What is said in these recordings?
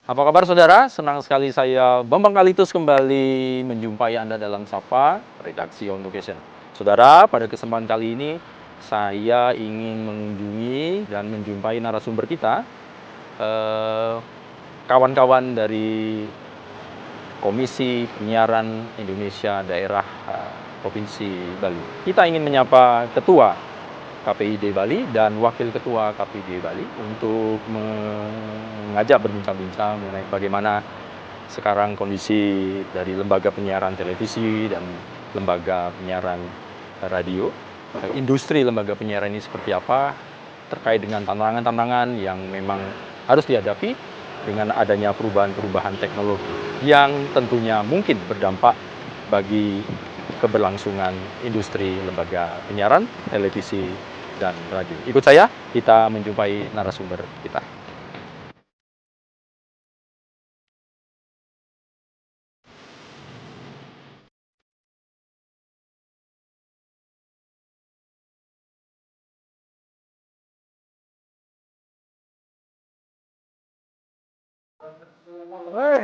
Apa kabar saudara? Senang sekali saya Bambang Kalitus kembali menjumpai Anda dalam Sapa Redaksi On Location. Saudara, pada kesempatan kali ini saya ingin mengunjungi dan menjumpai narasumber kita, eh, kawan-kawan dari Komisi Penyiaran Indonesia Daerah Provinsi Bali. Kita ingin menyapa Ketua KPID Bali dan Wakil Ketua KPID Bali untuk mengajak berbincang-bincang mengenai bagaimana sekarang kondisi dari lembaga penyiaran televisi dan lembaga penyiaran radio, industri lembaga penyiaran ini seperti apa, terkait dengan tantangan-tantangan yang memang harus dihadapi dengan adanya perubahan-perubahan teknologi yang tentunya mungkin berdampak bagi keberlangsungan industri lembaga penyiaran televisi dan radio. Ikut saya, kita menjumpai narasumber kita.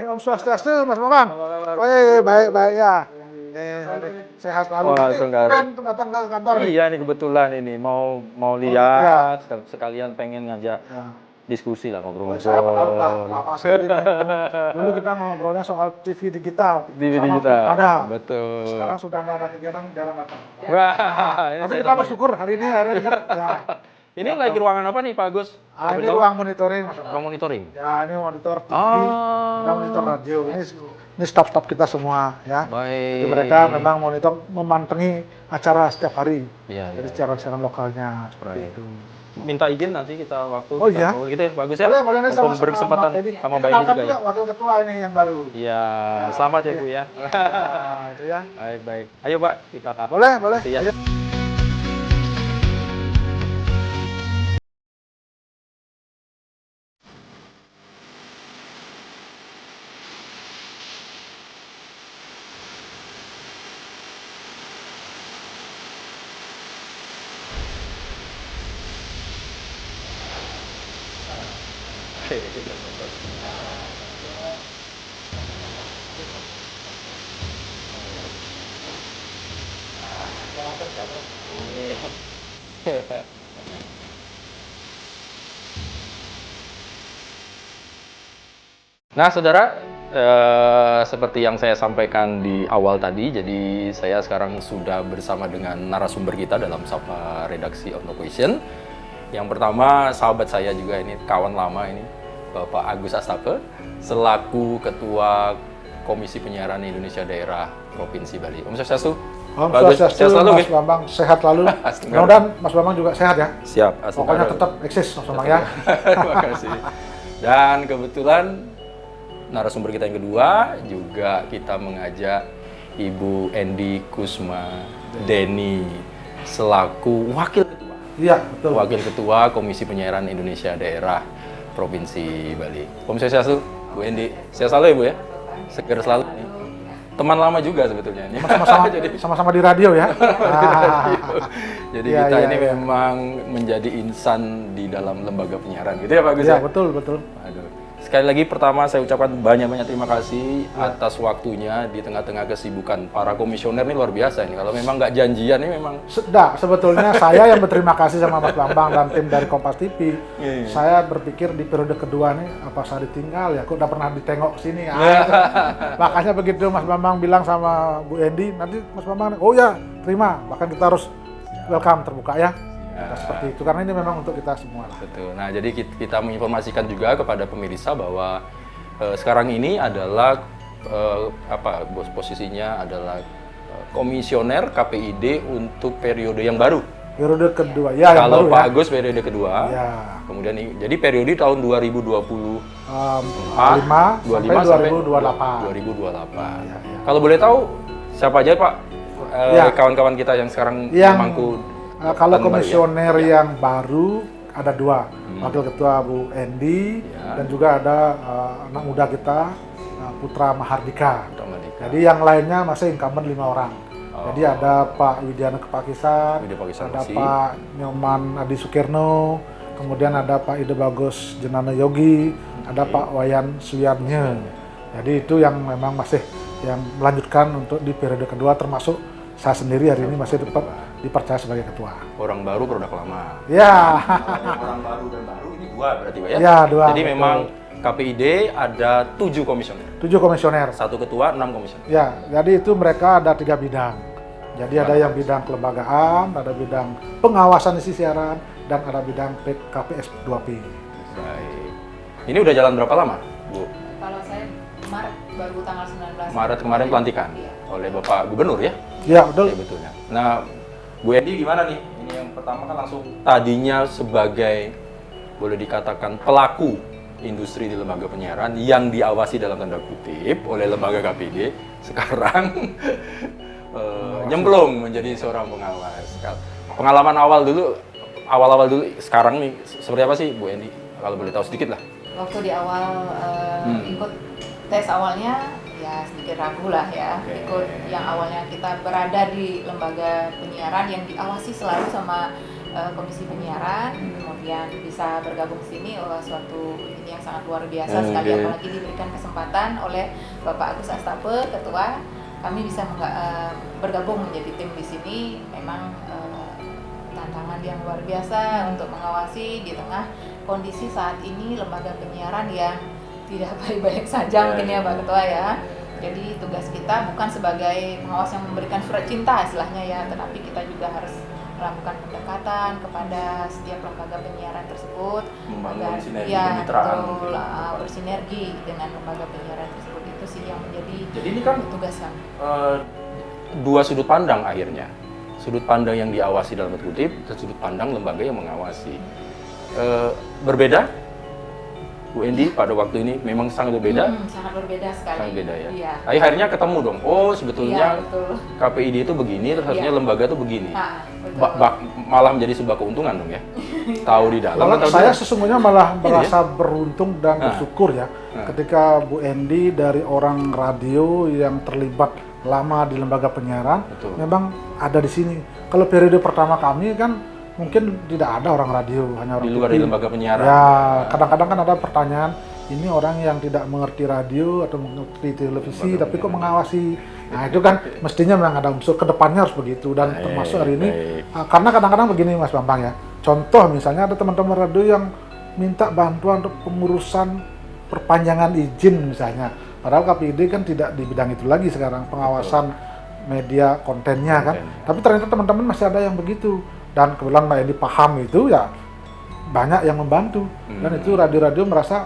Om Swastiastu, Mas Bambang. Baik ya. Sehat selalu. Wah, Tenggar. Datang ke kantor. Iya, ini kebetulan ini mau lihat sekalian pengen ngajak diskusi lah, ngobrol-ngobrol. Dulu kita ngobrolnya soal TV digital. TV digital. Ada. Betul. Sekarang sudah nggak ada kegiatan, jarang datang. Wah, ini Tapi kita bersyukur hari ini ya. Ini lagi ruangan apa nih, Pak Agus? Ini ruang monitoring. Ruang monitoring. Ya, ini monitor TV, kita monitor radio. Ini staf-staf kita semua ya. Baik. Jadi mereka memang monitor memantengi acara setiap hari. Iya, Jadi iya. siaran lokalnya seperti Right. itu. Minta izin nanti kita waktu. Oh, iya? Gitu ya, bagus ya. Boleh nih Untuk berkesempatan sama Mbak ini juga ya. Wakil ketua ini yang baru. Iya, selamat ya Bu ya. Nah, itu ya. Baik, baik. Ayo Pak, kita Boleh. Iya. Ayo. Nah, saudara, seperti yang saya sampaikan di awal tadi, jadi saya sekarang sudah bersama dengan narasumber kita dalam Sapa Redaksi On Location. Yang pertama, sahabat saya juga ini, kawan lama ini, Bapak Agus Astape, selaku Ketua Komisi Penyiaran Indonesia Daerah Provinsi Bali. Om Swastiastu. Om Bagus. Swastiastu, Sehat selalu, Mas Git? Bambang sehat selalu. Mudah-mudahan Mas Bambang juga sehat ya. Siap. Pokoknya tetap eksis Mas Bambang ya. Terima kasih. Dan kebetulan narasumber kita yang kedua juga kita mengajak Ibu Endi Kusma Deni selaku Wakil Ketua. Iya, betul. Wakil Ketua Komisi Penyiaran Indonesia Daerah Provinsi Bali. Om Swastiastu, Bu Endi. Sehat selalu ya Bu ya? Seger selalu. Teman lama juga sebetulnya ini. Sama-sama di radio ya. Jadi Iya, kita iya, ini iya. memang menjadi insan di dalam lembaga penyiaran gitu ya Pak Agus Iya, ya? betul. Aduh. Sekali lagi pertama saya ucapkan banyak-banyak terima kasih atas waktunya di tengah-tengah kesibukan para komisioner ini luar biasa ini. Kalau memang nggak janjian ini memang Sebetulnya saya yang berterima kasih sama Mas Bambang dan tim dari Kompas TV. Iya. Saya berpikir di periode kedua nih apa saya ditinggal ya, kok udah pernah ditengok ke sini. Makanya begitu Mas Bambang bilang sama Bu Endi, nanti Mas Bambang, oh ya terima, bahkan kita harus welcome terbuka ya. Nah, seperti itu karena ini memang untuk kita semua lah. betul. Nah, jadi kita menginformasikan juga kepada pemirsa bahwa sekarang ini adalah posisinya adalah komisioner KPID untuk periode yang baru. Periode kedua ya. Kalau yang baru, Pak ya. Agus periode kedua, Ya. kemudian jadi periode tahun 2020 5 sampai 2028. 2028. Ya, ya. Kalau boleh tahu siapa aja Pak Ya. kawan-kawan kita yang sekarang Yang memangku kalau baru ya? komisioner yang baru ada dua, wakil ketua Bu Endi Ya. dan juga ada anak muda kita Putra Mahardika. Putra Mahardika. Jadi yang lainnya masih incumbent 5 orang. Oh. Jadi ada Pak Widiana Kepakisan, Widya Pakisan ada masih. Pak Nyoman Adi Sukirno, kemudian ada Pak Ide Bagus Jenana Yogi, ada Pak Wayan Suyarnya. Jadi itu yang memang masih yang melanjutkan untuk di periode kedua, termasuk saya sendiri hari ini masih tetap dipercaya sebagai ketua. Orang baru produk lama. Ya. Orang baru dan baru ini dua berarti Pak ya? Ya, dua. Jadi betul. memang KPID ada 7 komisioner. 7 komisioner. 1 ketua, 6 komisioner. Ya, jadi itu mereka ada 3 bidang. Jadi ada yang bidang kelembagaan, ada bidang pengawasan isi siaran, dan ada bidang KPS 2P. Baik. Ini udah jalan berapa lama, Bu? Kalau saya Maret baru tanggal 19. Maret kemarin pelantikan Iya. oleh Bapak Gubernur ya? Ya, betul. Iya betulnya. Nah, Bu Endi gimana nih? Ini yang pertama kan langsung tadinya sebagai boleh dikatakan pelaku industri di lembaga penyiaran yang diawasi dalam tanda kutip oleh lembaga KPID, sekarang nyemplung menjadi seorang pengawas. Pengalaman awal dulu, sekarang nih seperti apa sih Bu Endi? Kalau boleh tahu sedikit lah. Waktu di awal ikut tes awalnya ya sedikit ragu lah ya. Oke. Ikut yang awalnya kita berada di lembaga penyiaran yang diawasi selalu sama Komisi Penyiaran, kemudian bisa bergabung sini suatu ini yang sangat luar biasa sekali, Oke. apalagi diberikan kesempatan oleh Bapak Agus Astape, ketua, kami bisa bergabung menjadi tim di sini. Memang tantangan yang luar biasa untuk mengawasi di tengah kondisi saat ini lembaga penyiaran yang tidak baik-baik saja mungkin ya Pak Ketua ya. Jadi tugas kita bukan sebagai pengawas yang memberikan surat cinta istilahnya ya, tetapi kita juga harus melakukan pendekatan kepada setiap lembaga penyiaran tersebut Membangun sinergi ya kemitraan. betul, bersinergi dengan lembaga penyiaran tersebut. Itu sih yang menjadi Jadi ini kan tugas kami. dua sudut pandang akhirnya. Sudut pandang yang diawasi dalam tanda kutip dan sudut pandang lembaga yang mengawasi. Berbeda Bu Endi pada waktu ini memang sangat berbeda. Sangat berbeda sekali. Sangat beda ya. Iya. Akhirnya ketemu dong. Oh, sebetulnya Iya, betul. KPID itu begini, terus harusnya Iya. lembaga itu begini. Nah, betul. Malah menjadi sebuah keuntungan dong ya. Tahu di dalam. Malah tahu di saya luar. sesungguhnya malah Ini merasa beruntung dan bersyukur ya ketika Bu Endi dari orang radio yang terlibat lama di lembaga penyiaran, Betul. memang ada di sini. Kalau periode pertama kami kan mungkin tidak ada orang radio, hanya orang Di luar TV. di lembaga penyiaran. Ya, kadang-kadang kan ada pertanyaan, ini orang yang tidak mengerti radio atau mengerti televisi, Lembaga tapi kok mengawasi. Nah itu kan mestinya memang ada unsur kedepannya harus begitu, dan Baik, termasuk hari ini baik. karena kadang-kadang begini Mas Bambang ya, contoh misalnya ada teman-teman radio yang minta bantuan untuk pengurusan perpanjangan izin misalnya, padahal KPID kan tidak di bidang itu lagi sekarang, pengawasan media kontennya kan, tapi ternyata teman-teman masih ada yang begitu, dan kebetulan Mbak Endi paham itu ya banyak yang membantu, dan itu radio-radio merasa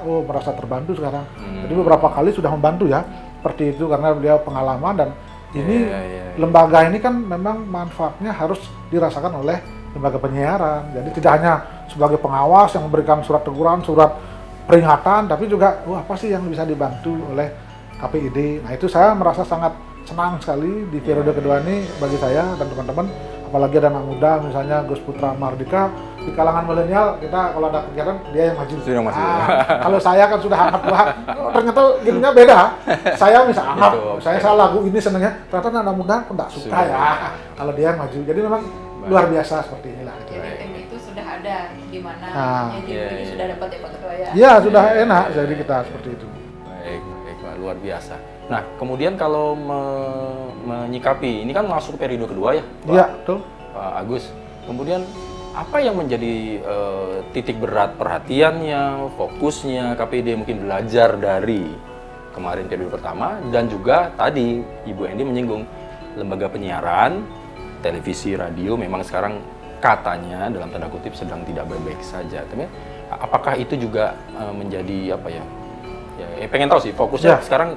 terbantu sekarang. Jadi beberapa kali sudah membantu ya seperti itu karena beliau pengalaman, dan ini lembaga ini kan memang manfaatnya harus dirasakan oleh lembaga penyiaran. Jadi tidak hanya sebagai pengawas yang memberikan surat teguran, surat peringatan, tapi juga apa sih yang bisa dibantu oleh KPID. Nah itu saya merasa sangat senang sekali di periode kedua ini bagi saya dan teman-teman, apalagi ada anak muda misalnya Gus Putra Mardika. Di kalangan milenial kita kalau ada kegiatan dia yang maju. Sudah maju. Kalau saya kan sudah anak tua, ternyata gininya beda. Saya misalnya Gitu, saya lagu ini senengnya, ternyata anak muda enggak suka Sudah. ya. Kalau dia yang maju, jadi memang luar biasa seperti inilah. Jadi tim itu sudah ada di mana iya, ini sudah dapat ya Pak Ketua ya. Iya sudah enak jadi kita seperti itu. Baik, baik Pak, luar biasa. Nah, kemudian kalau menyikapi, ini kan masuk periode kedua ya, Pak, Iya betul. Pak Agus. Kemudian apa yang menjadi titik berat perhatiannya, fokusnya KPID mungkin belajar dari kemarin periode pertama, dan juga tadi Ibu Endi menyinggung lembaga penyiaran, televisi, radio memang sekarang katanya dalam tanda kutip sedang tidak baik-baik saja. Tapi apakah itu juga menjadi apa ya? Ya, pengen tahu sih fokusnya Ya. sekarang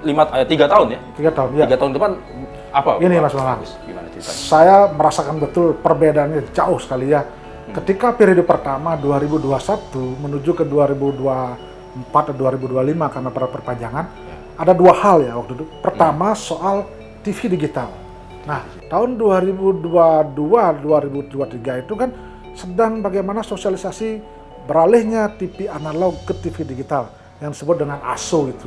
3 tahun ya? 3 tahun ya. 3 tahun depan apa? Gini, Pak Mas Malang. Agus? Gimana ceritanya? Saya merasakan betul perbedaannya jauh sekali ya. Ketika periode pertama 2021 menuju ke 2024 atau 2025 karena perpanjangan, ada 2 hal ya waktu itu. Pertama soal TV digital. Nah, tahun 2022-2023 itu kan sedang bagaimana sosialisasi beralihnya TV analog ke TV digital yang disebut dengan ASO itu.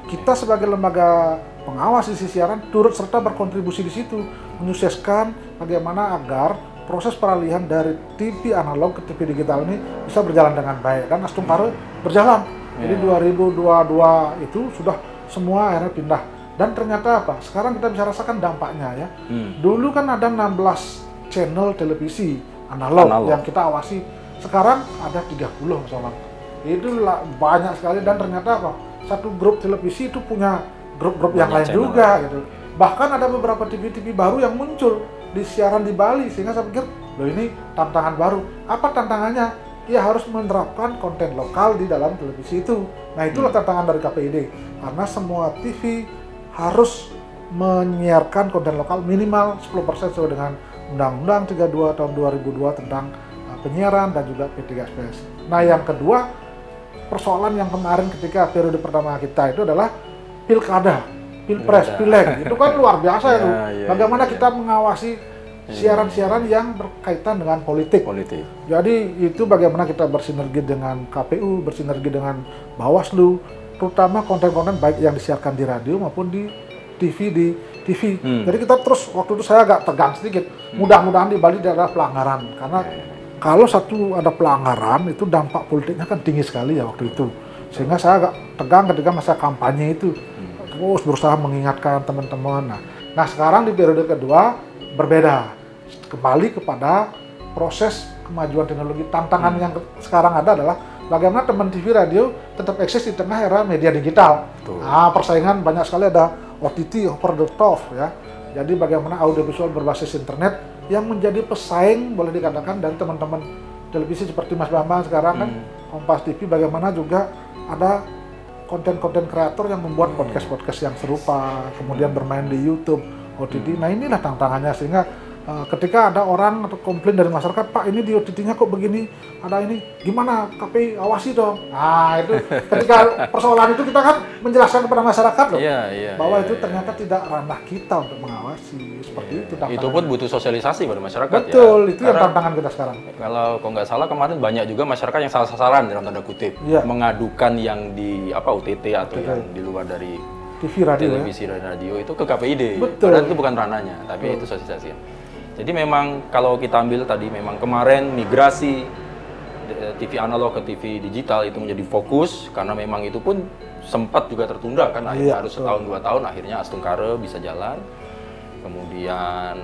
Kita sebagai lembaga pengawas isi siaran turut serta berkontribusi di situ, menyukseskan bagaimana agar proses peralihan dari TV analog ke TV digital ini bisa berjalan dengan baik dan Astungkara berjalan. Jadi 2022 itu sudah semua akhirnya pindah dan ternyata apa? Sekarang kita bisa rasakan dampaknya ya. Dulu kan ada 16 channel televisi analog yang kita awasi. Sekarang ada 30 misalnya. Itu banyak sekali dan ternyata apa? Satu grup televisi itu punya grup-grup yang lain juga gitu. Bahkan ada beberapa TV-TV baru yang muncul di siaran di Bali, sehingga saya pikir, loh ini tantangan baru. Apa tantangannya? Ya harus menerapkan konten lokal di dalam televisi itu. Nah itulah tantangan dari KPID, karena semua TV harus menyiarkan konten lokal minimal 10% sesuai dengan Undang-Undang 32 tahun 2002 tentang penyiaran dan juga P3SPS. Nah yang kedua, persoalan yang kemarin ketika periode pertama kita itu adalah pilkada. Pilpres, pileg, itu kan luar biasa itu. Bagaimana kita mengawasi siaran-siaran yang berkaitan dengan politik. Jadi itu bagaimana kita bersinergi dengan KPU, bersinergi dengan Bawaslu, terutama konten-konten baik yang disiarkan di radio maupun di TV. Jadi kita terus, waktu itu saya agak tegang sedikit. Mudah-mudahan di Bali tidak ada pelanggaran, karena kalau satu ada pelanggaran itu dampak politiknya kan tinggi sekali ya waktu itu. Sehingga saya agak tegang ketika masa kampanye itu. Terus berusaha mengingatkan teman-teman. Nah sekarang di periode kedua berbeda, kembali kepada proses kemajuan teknologi. Tantangan yang sekarang ada adalah bagaimana teman TV radio tetap eksis di tengah era media digital. Nah, persaingan banyak sekali, ada OTT, over the top ya. Jadi bagaimana audiovisual berbasis internet yang menjadi pesaing boleh dikatakan dari teman-teman televisi seperti Mas Bambang sekarang kan Kompas TV, bagaimana juga ada konten-konten kreator yang membuat podcast-podcast yang serupa, kemudian bermain di YouTube, OTT. Nah inilah tantangannya, sehingga ketika ada orang atau komplain dari masyarakat, Pak ini di OTT-nya kok begini, ada ini, gimana KPI awasi dong. Nah itu ketika persoalan itu kita kan menjelaskan kepada masyarakat loh, bahwa itu ternyata tidak ranah kita untuk mengawasi, seperti itu tantangannya. Itu pun butuh sosialisasi pada masyarakat. Betul, itu yang tantangan kita sekarang. Kalau nggak salah kemarin banyak juga masyarakat yang salah sasaran dalam tanda kutip, mengadukan yang di OTT atau yang di luar dari TV radio, televisi dan radio itu ke KPID. Betul. Padahal itu bukan ranahnya, tapi itu sosialisasi. Jadi memang kalau kita ambil tadi, memang kemarin migrasi TV analog ke TV digital itu menjadi fokus, karena memang itu pun sempat juga tertunda kan, akhirnya harus setahun 2 tahun, akhirnya Astungkara bisa jalan. Kemudian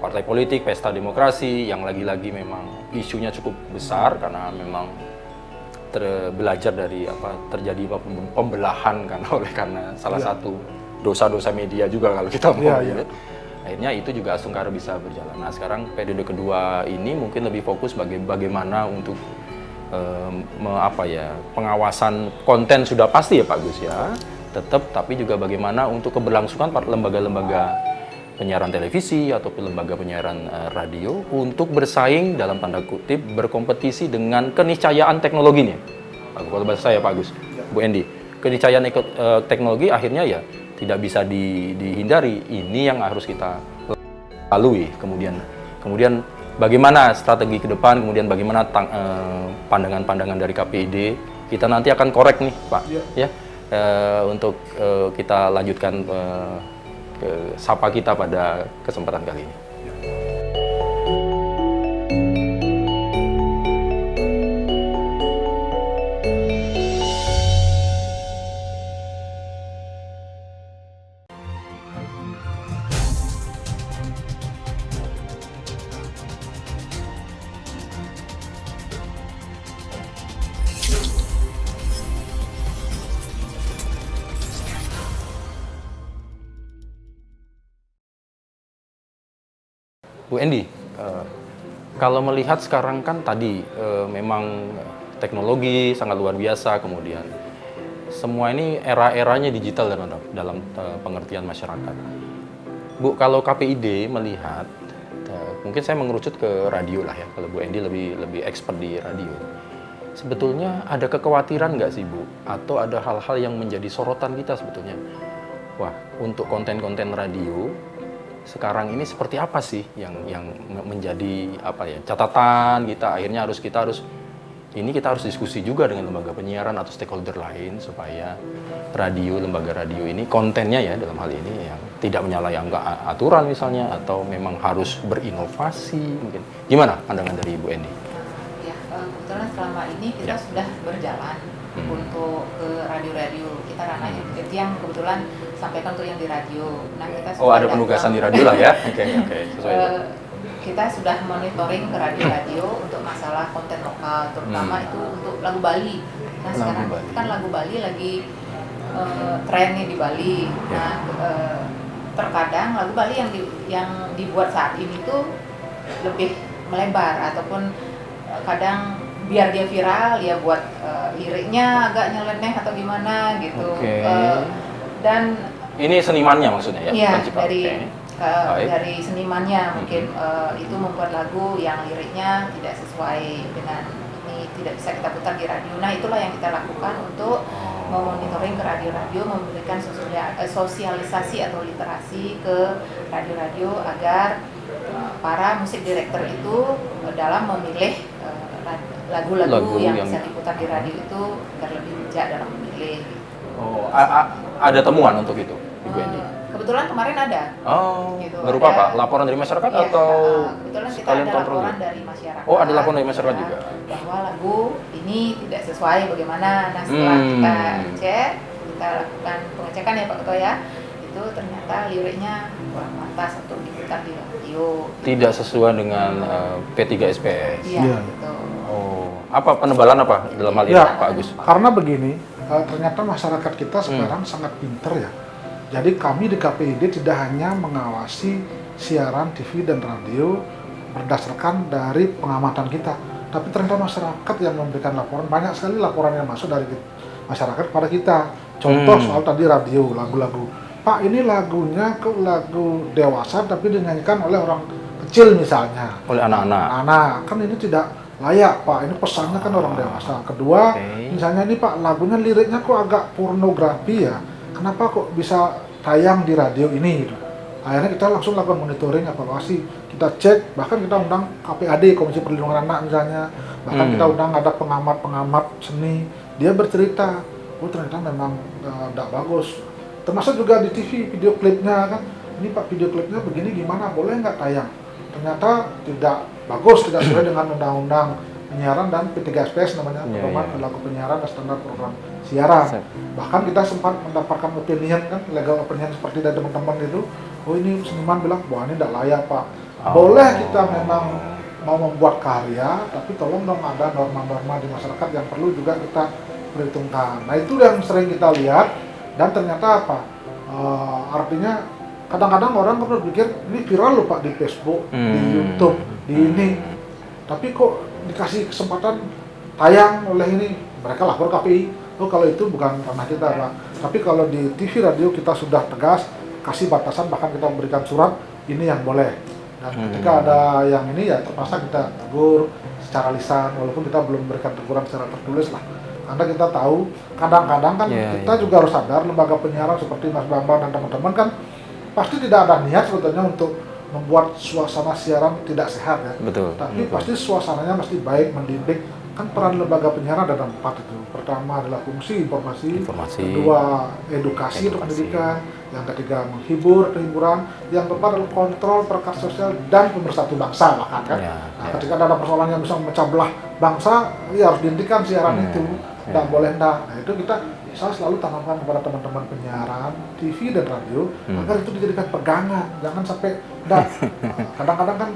partai politik, pesta demokrasi yang lagi-lagi memang isunya cukup besar karena memang belajar dari terjadi pembelahan karena salah satu dosa-dosa media juga kalau kita mau lihat. Akhirnya itu juga Astungkara bisa berjalan. Nah sekarang periode kedua ini mungkin lebih fokus bagaimana untuk pengawasan konten sudah pasti ya Pak Gus ya, tetap, tapi juga bagaimana untuk keberlangsungan lembaga-lembaga penyiaran televisi atau lembaga penyiaran radio untuk bersaing dalam tanda kutip, berkompetisi dengan keniscayaan teknologinya. Kalau bahasa saya Pak Gus, Bu Endi, keniscayaan teknologi akhirnya ya tidak bisa dihindari. Ini yang harus kita lalui. Kemudian bagaimana strategi ke depan, kemudian bagaimana pandangan-pandangan dari KPID, kita nanti akan korek nih Pak, untuk kita lanjutkan ke sapa kita pada kesempatan kali ini. Bu Endi, kalau melihat sekarang kan tadi memang teknologi sangat luar biasa, kemudian semua ini era-eranya digital dalam pengertian masyarakat. Bu, kalau KPID melihat, mungkin saya mengerucut ke radio lah ya, kalau Bu Endi lebih expert di radio. Sebetulnya ada kekhawatiran nggak sih Bu? Atau ada hal-hal yang menjadi sorotan kita sebetulnya? Wah, untuk konten-konten radio sekarang ini seperti apa sih yang menjadi catatan kita, akhirnya kita harus ini kita harus diskusi juga dengan lembaga penyiaran atau stakeholder lain supaya lembaga radio ini kontennya ya dalam hal ini yang tidak menyalahi aturan misalnya atau memang harus berinovasi mungkin. Gimana pandangan dari Ibu Endi? Ya, kebetulan selama ini kita sudah berjalan untuk ke radio-radio. Kita ranah yang kebetulan sampaikan untuk yang di radio. Nah, kita Oh, ada penugasan di radio lah ya? Oke, sesuai. Kita sudah monitoring ke radio-radio untuk masalah konten lokal, terutama itu untuk lagu Bali. Nah, sekarang kan lagu Bali lagi trennya di Bali. Nah, terkadang lagu Bali yang dibuat saat ini tuh lebih melebar ataupun kadang biar dia viral ya buat liriknya agak nyeleneh atau gimana gitu. Dan ini senimannya maksudnya ya? Iya, dari senimannya mungkin itu membuat lagu yang liriknya tidak sesuai dengan ini, tidak bisa kita putar di radio. Nah, itulah yang kita lakukan untuk memonitoring ke radio-radio, memberikan sosialisasi atau literasi ke radio-radio agar para musik director itu dalam memilih lagu-lagu yang bisa diputar di radio itu agar lebih bijak dalam memilih. Oh, ada temuan untuk itu, Ibu Endi? Kebetulan kemarin ada. Oh, gitu. berupa apa? Laporan dari masyarakat Iya, atau kebetulan kita kalian ada kontrol laporan juga? dari masyarakat. Oh, ada laporan dari masyarakat juga. Bahwa lagu ini tidak sesuai bagaimana. Nah, setelah kita cek, kita lakukan pengecekan ya Pak Ketua ya. Itu ternyata liriknya kurang pantas untuk diputar di radio. Tidak sesuai dengan P3SPS. Iya, gitu. Oh, apa penebalan apa dalam hal ini Ya, Pak Agus? karena begini, ternyata masyarakat kita sekarang sangat pinter ya. Jadi kami di KPID tidak hanya mengawasi siaran TV dan radio berdasarkan dari pengamatan kita, tapi ternyata masyarakat yang memberikan laporan, banyak sekali laporan yang masuk dari masyarakat kepada kita. Contoh soal tadi radio, lagu-lagu. Pak, ini lagunya ke lagu dewasa tapi dinyanyikan oleh orang kecil misalnya. Oleh anak-anak. Anak, kan ini tidak layak Pak, ini pesannya kan orang dewasa. Kedua, misalnya ini Pak, lagunya liriknya kok agak pornografi ya. Kenapa kok bisa tayang di radio ini gitu. Akhirnya kita langsung lakukan monitoring, evaluasi. Kita cek, bahkan kita undang KPAD, Komisi Perlindungan Anak misalnya. Bahkan kita undang ada pengamat-pengamat seni. Dia bercerita, oh ternyata memang tidak bagus. Termasuk juga di TV, video klipnya kan. Ini Pak, video klipnya begini gimana, boleh nggak tayang? Ternyata tidak bagus, tidak sesuai dengan undang-undang penyiaran dan P3SPS namanya, pedoman perilaku penyiaran dan standar program siaran. Bahkan kita sempat mendapatkan opinion kan, legal opinion seperti dari teman-teman itu. Oh ini seniman bilang, wah ini tidak layak Pak. Boleh kita memang mau membuat karya, tapi tolong dong ada norma-norma di masyarakat yang perlu juga kita perhitungkan. Nah itu yang sering kita lihat dan ternyata apa? Artinya kadang-kadang orang kan berpikir ini viral loh Pak di Facebook, di YouTube, di ini. Tapi kok dikasih kesempatan tayang oleh ini, mereka lapor KPI. Oh kalau itu bukan ranah kita Pak. Tapi kalau di TV radio kita sudah tegas, kasih batasan, bahkan kita memberikan surat, ini yang boleh. Dan ketika ada yang ini ya terpaksa kita tegur secara lisan, walaupun kita belum memberikan teguran secara tertulis lah. Karena kita tahu, kadang-kadang kan kita juga harus sadar, lembaga penyiaran seperti Mas Bambang dan teman-teman kan pasti tidak ada niat sebetulnya untuk membuat suasana siaran tidak sehat ya. Betul. Tapi pasti suasananya mesti baik, mendidik. Kan peran lembaga penyiaran ada 4 itu. Pertama adalah fungsi informasi. Kedua edukasi untuk pendidikan. Yang ketiga menghibur, kehiburan. Yang keempat adalah kontrol perkat sosial dan pemersatu bangsa bahkan kan. Ketika ada persoalan yang bisa memecah belah bangsa, ya harus dihentikan siaran itu. Tidak boleh enggak. Nah itu saya selalu tanamkan kepada teman-teman penyiaran TV dan radio agar itu dijadikan pegangan, jangan sampai kadang-kadang kan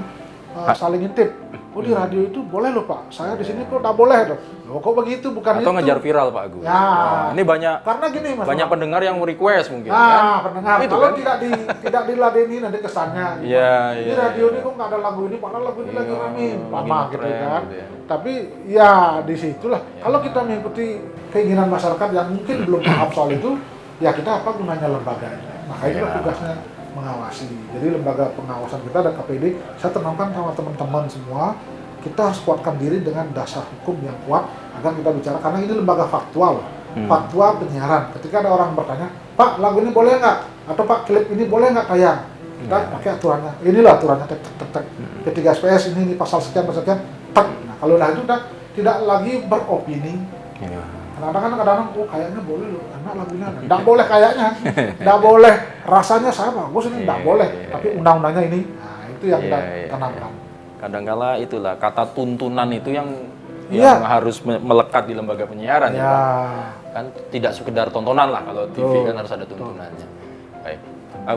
saling intip. Oh di radio itu boleh loh Pak, saya di sini kok tidak boleh loh. Loh kok begitu, bukan atau itu. ngejar viral Pak Agus. Ya. Ini banyak Karena gini Mas. Banyak pendengar yang request mungkin pendengar. Itu kalau kan? tidak diladeni nanti kesannya. Ini radio ini kok nggak ada lagu ini, padahal lagu ini lagi rame lama gitu kan. Gitu ya. Tapi ya disitulah. Kalau kita mengikuti keinginan masyarakat yang mungkin belum paham soal itu, ya kita apa gunanya lembaga ini? Maka itu tugasnya mengawasi. Jadi lembaga pengawasan kita ada KPD. Saya tanamkan sama teman-teman semua, kita harus kuatkan diri dengan dasar hukum yang kuat agar kita bicara, karena ini lembaga faktual, faktual penyiaran. Ketika ada orang bertanya, Pak lagu ini boleh nggak? Atau Pak klip ini boleh nggak tayang? Kita pakai aturannya. Inilah aturannya, tek. P3SPS ini pasal sekian, tek. Nah kalau udah itu udah tidak lagi beropini. Iya. Kadang-kadang kayaknya boleh loh, enak lagunya. Nggak boleh kayaknya, nggak boleh rasanya sama, bagus ini nggak Iya, boleh. iya, Tapi iya. undang-undangnya ini, nah itu yang kita Iya, iya, tanamkan. Kadangkala itulah kata tuntunan itu yang Iya. harus melekat di lembaga penyiaran ya, Ya, Pak. Kan tidak sekedar tontonan lah, kalau TV Betul, kan harus ada tuntunannya. Baik.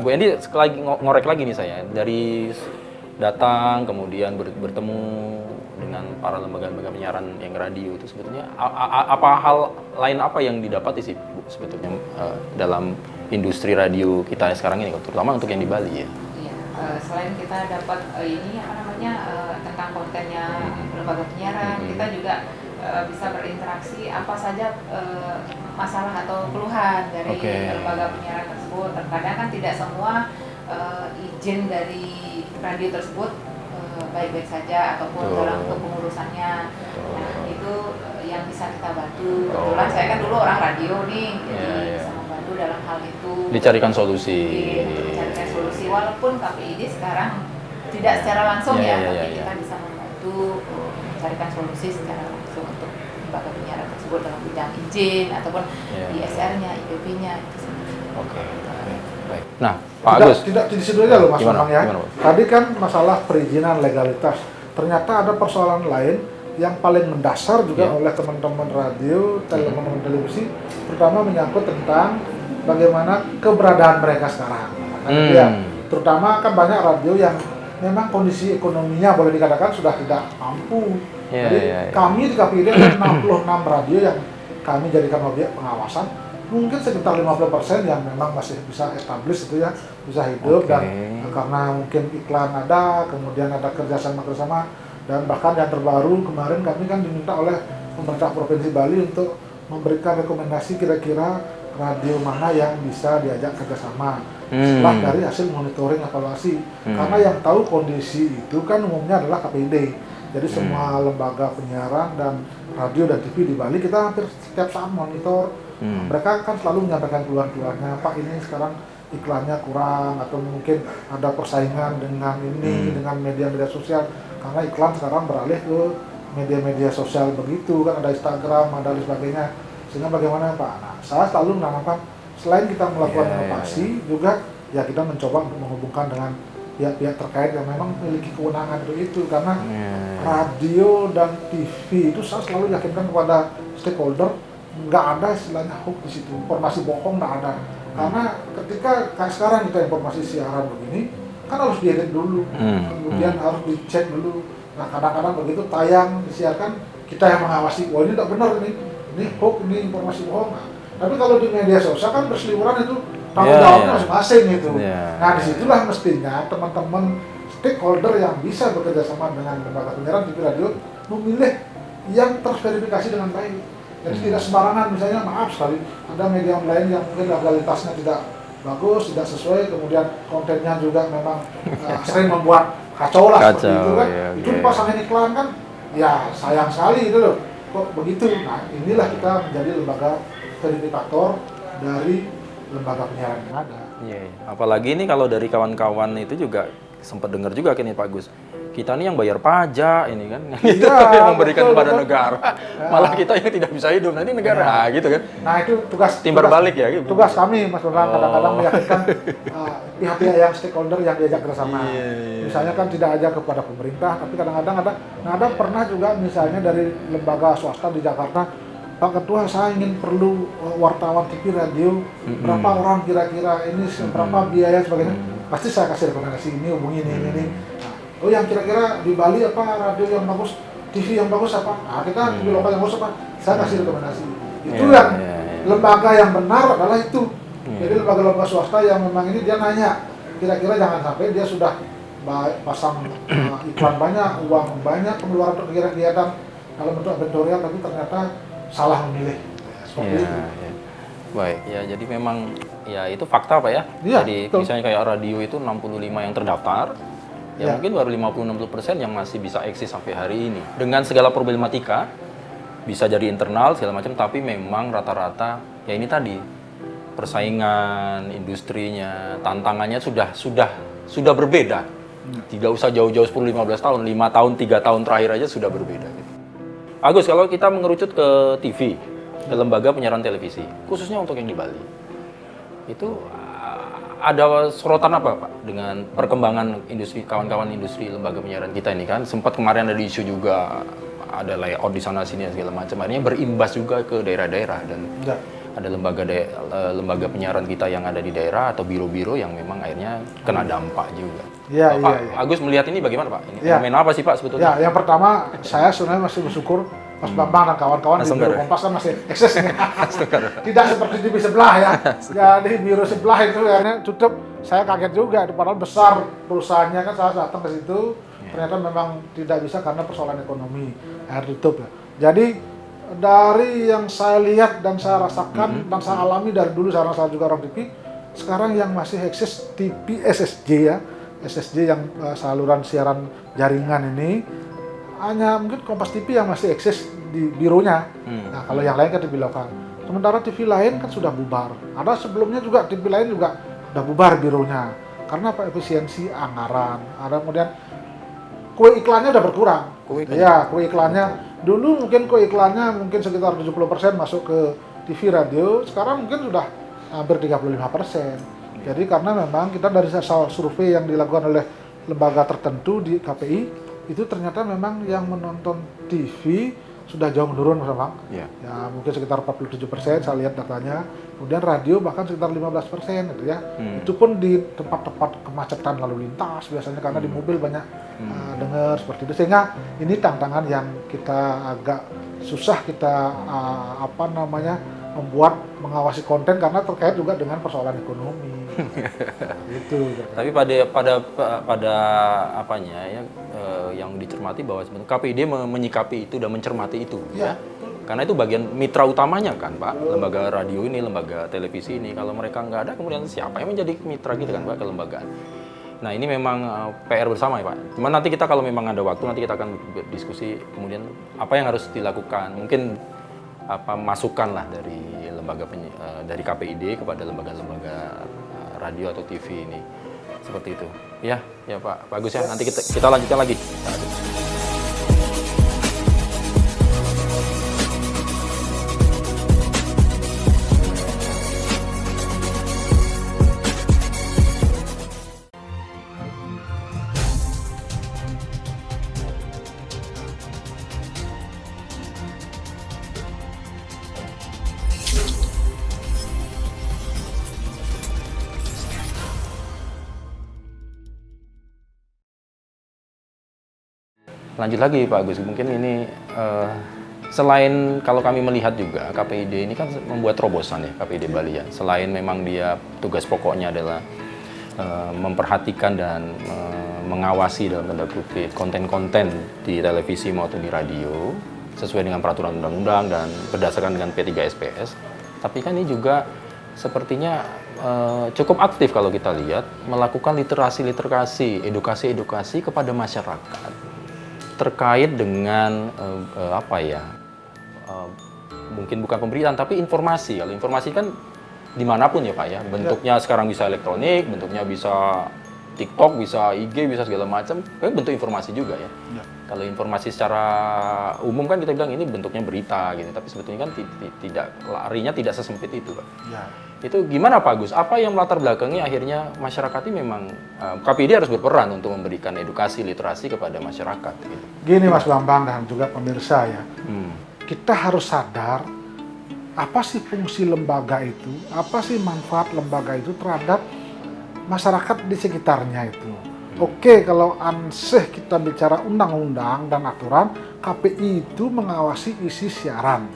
Bu Endi lagi ngorek lagi nih saya dari datang kemudian bertemu dengan para lembaga-lembaga penyiaran yang radio itu sebetulnya apa hal lain apa yang didapati sih Bu sebetulnya dalam industri radio kita sekarang ini, terutama untuk yang di Bali ya. Iya, selain kita dapat ini apa namanya tentang kontennya lembaga penyiaran, kita juga bisa berinteraksi apa saja masalah atau keluhan dari lembaga penyiaran tersebut. Terkadang kan tidak semua izin dari radio tersebut baik-baik saja ataupun dalam kepengurusannya. Nah, itu yang bisa kita bantu. Kebetulan saya kan dulu orang radio nih, jadi bisa membantu dalam hal itu. Dicarikan solusi. Dicarikan solusi, walaupun KPID sekarang tidak secara langsung tapi kita bisa membantu mencarikan solusi secara langsung untuk lembaga penyiaran tersebut dalam bidang izin ataupun ISR-nya, IPP-nya itu sendiri. Oke. Baik. Nah, Pak Agus. Tidak di situ aja loh Mas Gimana? Bambang ya. Gimana, Pak? Tadi kan masalah perizinan legalitas. Ternyata ada persoalan lain yang paling mendasar juga oleh teman-teman radio, teman-teman televisi, terutama menyangkut tentang bagaimana keberadaan mereka sekarang. Terutama kan banyak radio yang memang kondisi ekonominya boleh dikatakan sudah tidak mampu. Jadi kami di KPID ada 66 radio yang kami jadikan objek pengawasan. Mungkin sekitar 50% yang memang masih bisa establish itu ya, bisa hidup dan karena mungkin iklan ada, kemudian ada kerjasama dan bahkan yang terbaru kemarin kami kan diminta oleh pemerintah Provinsi Bali untuk memberikan rekomendasi kira-kira radio mana yang bisa diajak kerjasama setelah dari hasil monitoring evaluasi. Karena yang tahu kondisi itu kan umumnya adalah KPID. Jadi semua lembaga penyiaran dan radio dan TV di Bali kita hampir setiap saat monitor. Mereka kan selalu menyampaikan keluhan-keluhannya, Pak ini sekarang iklannya kurang atau mungkin ada persaingan dengan ini dengan media-media sosial karena iklan sekarang beralih ke media-media sosial begitu kan, ada Instagram, ada dan sebagainya. Sehingga bagaimana Pak? Nah, saya selalu menanamkan selain kita melakukan inovasi juga ya kita mencoba untuk menghubungkan dengan pihak-pihak terkait yang memang memiliki kewenangan untuk itu karena radio dan TV itu saya selalu yakinkan kepada stakeholder nggak ada istilahnya hoax di situ, informasi bohong nggak ada. Karena ketika kayak sekarang kita informasi siaran begini, kan harus diedit dulu, kemudian harus dicek dulu. Nah kadang-kadang begitu tayang disiarkan kita yang mengawasi, wah ini tidak benar ini hoax, ini informasi bohong. Nah, tapi kalau di media sosial kan berseliweran itu tanggung jawabnya masing-masing itu. Nah disitulah mestinya teman-teman stakeholder yang bisa bekerja sama dengan lembaga penyiaran TV radio memilih yang terverifikasi dengan baik. Jadi tidak sembarangan, misalnya maaf sekali ada media lain yang mungkin legalitasnya tidak bagus, tidak sesuai, kemudian kontennya juga memang sering membuat kacau lah seperti itu kan. Itu dipasangin iklan kan, ya sayang sekali itu loh, kok begitu. Nah inilah kita menjadi lembaga verifikator dari lembaga penyiaran yang ada. Apalagi ini kalau dari kawan-kawan itu juga sempat dengar juga kan Pak Gus. Kita nih yang bayar pajak ini kan, yang memberikan kepada negara, malah kita yang tidak bisa hidup, nanti negara, gitu kan. Nah itu tugas timbal balik ya. Gitu. Tugas kami Mas Bambang kadang-kadang meyakinkan pihak-pihak yang stakeholder yang diajak bersama. Misalnya kan tidak aja kepada pemerintah, tapi kadang-kadang ada pernah juga misalnya dari lembaga swasta di Jakarta, Pak Ketua saya ingin perlu wartawan TV radio, berapa orang kira-kira ini, berapa biaya sebagainya, pasti saya kasih rekomendasi ini, hubungi ini. Oh yang kira-kira di Bali apa radio yang bagus, TV yang bagus apa? Nah kita TV lokal yang bagus apa? Saya kasih rekomendasi. Itu yang lembaga yang benar adalah itu. Jadi lembaga-lembaga swasta yang memang ini dia nanya, kira-kira jangan sampai dia sudah pasang iklan banyak, uang banyak, pengeluaran untuk kegiatan dalam bentuk editorial tapi ternyata salah memilih. Seperti itu. Baik, ya jadi memang ya itu fakta Pak ya. Jadi misalnya kayak radio itu 65 yang terdaftar. Ya mungkin baru 50-60% yang masih bisa eksis sampai hari ini. Dengan segala problematika, bisa jadi internal segala macam, tapi memang rata-rata ya ini tadi persaingan industrinya, tantangannya sudah berbeda. Tidak usah jauh-jauh 10-15 tahun, 5 tahun, 3 tahun terakhir aja sudah berbeda. Gitu. Agus, kalau kita mengerucut ke TV, ke lembaga penyiaran televisi, khususnya untuk yang di Bali, itu ada sorotan apa Pak dengan perkembangan industri, kawan-kawan industri lembaga penyiaran kita ini kan? Sempat kemarin ada isu juga, ada layout di sana sini segala macam, akhirnya berimbas juga ke daerah-daerah dan ada lembaga penyiaran kita yang ada di daerah atau biro-biro yang memang akhirnya kena dampak juga. Pak Agus melihat ini bagaimana Pak? Ini fenomena apa sih Pak sebetulnya? Ya, yang pertama saya sebenarnya masih bersyukur Mas Bambang dan kawan-kawan di Biro Kompas kan masih eksis nih. Tidak seperti di sebelah ya. Jadi biro sebelah itu akhirnya tutup. Saya kaget juga, padahal besar perusahaannya kan, saya datang ke situ. Ternyata memang tidak bisa karena persoalan ekonomi, akhirnya tutup ya. Jadi dari yang saya lihat dan saya rasakan dan saya alami dari dulu, karena saya juga orang TV, sekarang yang masih eksis TV SSJ ya, SSJ yang saluran siaran jaringan ini, hanya mungkin Kompas TV yang masih eksis di bironya. Nah, kalau yang lain kan TV lokal. Sementara TV lain kan sudah bubar. Ada sebelumnya juga TV lain juga sudah bubar bironya. Karena apa? Efisiensi anggaran. Ada kemudian kue iklannya udah berkurang. Kue iklannya dulu mungkin kue iklannya mungkin sekitar 70% masuk ke TV radio. Sekarang mungkin sudah hampir 35%. Jadi karena memang kita dari hasil survei yang dilakukan oleh lembaga tertentu di KPI, itu ternyata memang yang menonton TV sudah jauh menurun Mas Bang. Ya mungkin sekitar 47% saya lihat datanya. Kemudian radio bahkan sekitar 15% gitu ya. Itu pun di tempat-tempat kemacetan lalu lintas biasanya karena di mobil banyak dengar seperti itu. Sehingga ini tantangan yang kita agak susah kita membuat mengawasi konten karena terkait juga dengan persoalan ekonomi. Gitu. Tapi pada apanya ya yang dicermati bahwa sebenarnya KPID menyikapi itu dan mencermati itu ya. Karena itu bagian mitra utamanya kan Pak, lembaga radio ini, lembaga televisi ini. Kalau mereka nggak ada, kemudian siapa yang menjadi mitra gitu kan Pak, kelembagaan. Nah ini memang PR bersama ya Pak. Cuman nanti kita kalau memang ada waktu, nanti kita akan berdiskusi kemudian apa yang harus dilakukan. Mungkin masukan lah dari dari KPID kepada lembaga-lembaga radio atau TV ini, seperti itu. Ya Pak Agus ya. Nanti kita lanjutkan lagi. Lanjut lagi Pak Agus, mungkin ini selain kalau kami melihat juga KPID ini kan membuat terobosan ya KPID Bali ya. Selain memang dia tugas pokoknya adalah memperhatikan dan mengawasi dalam tanda kutip konten-konten di televisi maupun di radio sesuai dengan peraturan undang-undang dan berdasarkan dengan P3SPS. Tapi kan ini juga sepertinya cukup aktif kalau kita lihat melakukan literasi, edukasi kepada masyarakat terkait dengan mungkin bukan pemberitaan tapi informasi. Kalau informasi kan dimanapun ya Pak ya, bentuknya sekarang bisa elektronik, bentuknya bisa TikTok, bisa IG, bisa segala macam, kan bentuk informasi juga ya. Kalau informasi secara umum kan kita bilang ini bentuknya berita gitu, tapi sebetulnya kan larinya tidak sesempit itu Pak. Itu gimana Pak Agus? Apa yang melatar belakangnya akhirnya masyarakat ini memang KPID harus berperan untuk memberikan edukasi literasi kepada masyarakat gitu. Gini Mas Bambang dan juga pemirsa ya, kita harus sadar apa sih fungsi lembaga itu, apa sih manfaat lembaga itu terhadap masyarakat di sekitarnya itu. Oke, kalau ansih kita bicara undang-undang dan aturan, KPI itu mengawasi isi siaran.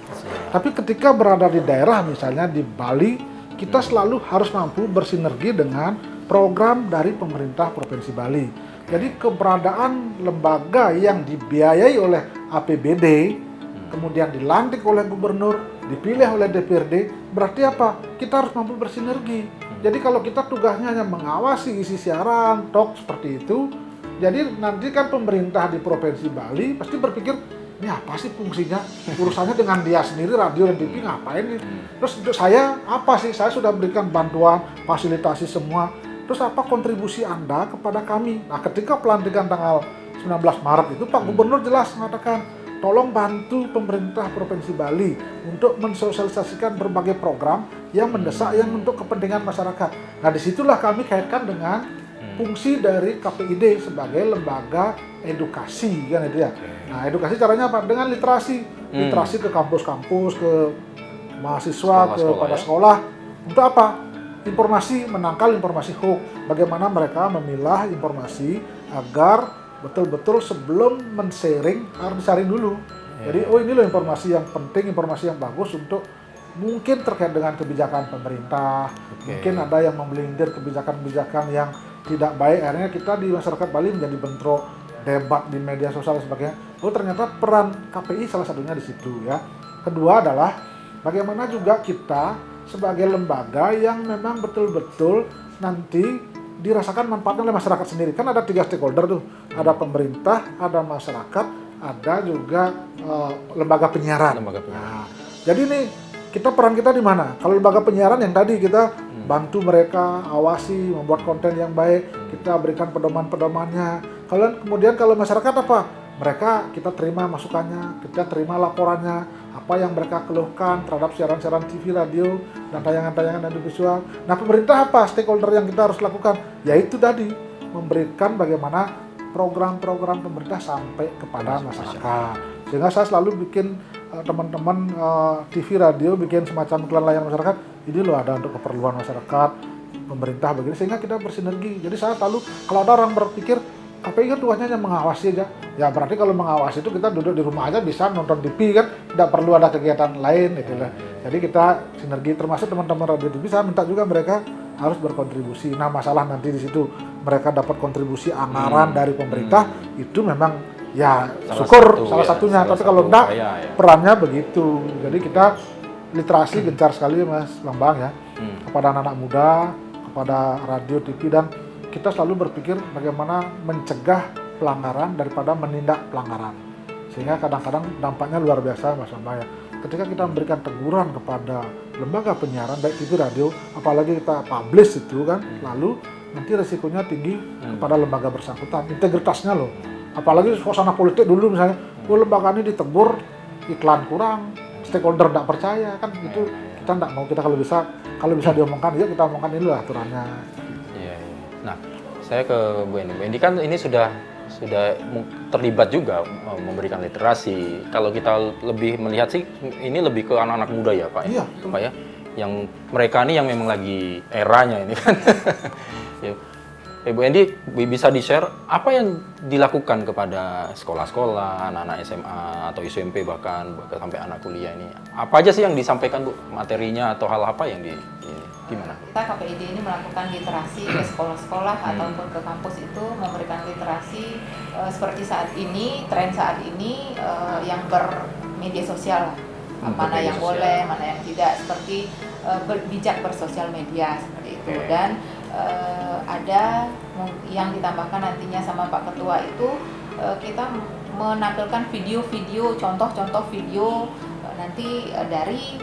Tapi ketika berada di daerah misalnya di Bali, kita selalu harus mampu bersinergi dengan program dari pemerintah Provinsi Bali. Jadi keberadaan lembaga yang dibiayai oleh APBD, kemudian dilantik oleh gubernur, dipilih oleh DPRD, berarti apa? Kita harus mampu bersinergi. Jadi kalau kita tugasnya hanya mengawasi isi siaran, talk seperti itu, jadi nanti kan pemerintah di Provinsi Bali pasti berpikir, ini apa sih fungsinya? Urusannya dengan dia sendiri, radio dan TV ngapain nih? Terus untuk saya, apa sih? Saya sudah berikan bantuan, fasilitasi semua. Terus apa kontribusi Anda kepada kami? Nah ketika pelantikan tanggal 19 Maret itu Pak Gubernur jelas mengatakan, tolong bantu pemerintah Provinsi Bali untuk mensosialisasikan berbagai program yang mendesak yang untuk kepentingan masyarakat. Nah, disitulah kami kaitkan dengan fungsi dari KPID sebagai lembaga edukasi, kan itu ya. Nah, edukasi caranya apa? Dengan literasi, literasi ke kampus-kampus, ke mahasiswa, kepada sekolah. Untuk apa? Informasi, menangkal informasi hoax. Bagaimana mereka memilah informasi agar betul-betul sebelum men-sharing harus disaring dulu. Jadi, oh ini loh informasi yang penting, informasi yang bagus untuk mungkin terkait dengan kebijakan pemerintah. Mungkin ada yang memelintir kebijakan-kebijakan yang tidak baik. Akhirnya kita di masyarakat Bali menjadi bentrok, debat di media sosial dan sebagainya. Oh ternyata peran KPI salah satunya di situ ya. Kedua adalah bagaimana juga kita sebagai lembaga yang memang betul-betul nanti dirasakan manfaatnya oleh masyarakat sendiri. Kan ada 3 stakeholder tuh, ada pemerintah, ada masyarakat, ada juga lembaga penyiaran. Nah, jadi nih peran kita di mana? Kalau lembaga penyiaran yang tadi kita bantu mereka, awasi, membuat konten yang baik, kita berikan pedoman-pedomannya. Kemudian kalau masyarakat apa? Mereka kita terima masukannya, kita terima laporannya, apa yang mereka keluhkan terhadap siaran-siaran TV, radio, dan tayangan-tayangan audiovisual. Nah, pemerintah apa stakeholder yang kita harus lakukan? Yaitu tadi, memberikan bagaimana program-program pemerintah sampai kepada masyarakat. Sehingga saya selalu bikin teman-teman TV, radio, bikin semacam iklan layanan masyarakat. Ini loh ada untuk keperluan masyarakat, pemerintah begini, sehingga kita bersinergi. Jadi saya selalu, kalau ada orang berpikir, KPI kan tugasnya hanya mengawasi aja. Ya berarti kalau mengawasi itu kita duduk di rumah aja bisa nonton TV kan, tidak perlu ada kegiatan lain gitu lah. Jadi kita sinergi, termasuk teman-teman radio TV, saya minta juga mereka harus berkontribusi. Nah masalah nanti di situ mereka dapat kontribusi anggaran dari pemerintah, itu memang ya salah satunya. Tapi kalau enggak, perannya begitu. Jadi kita literasi gencar sekali Mas Bambang ya, kepada anak-anak muda, kepada radio TV, dan kita selalu berpikir bagaimana mencegah pelanggaran daripada menindak pelanggaran. Sehingga kadang-kadang dampaknya luar biasa Mas Bambang ya. Ketika kita memberikan teguran kepada lembaga penyiaran, baik TV, radio, apalagi kita publish itu kan, lalu nanti resikonya tinggi kepada lembaga bersangkutan, integritasnya loh. Apalagi suasana politik dulu misalnya, lembaga ini ditegur, iklan kurang, stakeholder tidak percaya, kan itu kita tidak mau. Kita kalau bisa diomongkan, ya kita omongkan ini lah aturannya. Nah, saya ke Bu Endi. Bu Endi kan ini sudah terlibat juga memberikan literasi. Kalau kita lebih melihat sih, ini lebih ke anak-anak muda ya Pak ya? Iya, Pak ya? Yang mereka ini yang memang lagi eranya ini kan. Ya. Bu Endi bisa di-share apa yang dilakukan kepada sekolah-sekolah, anak-anak SMA atau SMP bahkan sampai anak kuliah ini. Apa aja sih yang disampaikan Bu? Materinya atau hal apa yang gimana? Kita KPID ini melakukan literasi ke sekolah-sekolah ataupun ke kampus itu, memberikan literasi seperti saat ini, tren saat ini yang bermedia sosial, mana yang boleh, mana yang tidak, seperti bijak bersosial media seperti itu. Dan ada yang ditambahkan nantinya sama Pak Ketua itu, kita menampilkan video-video, contoh-contoh video nanti dari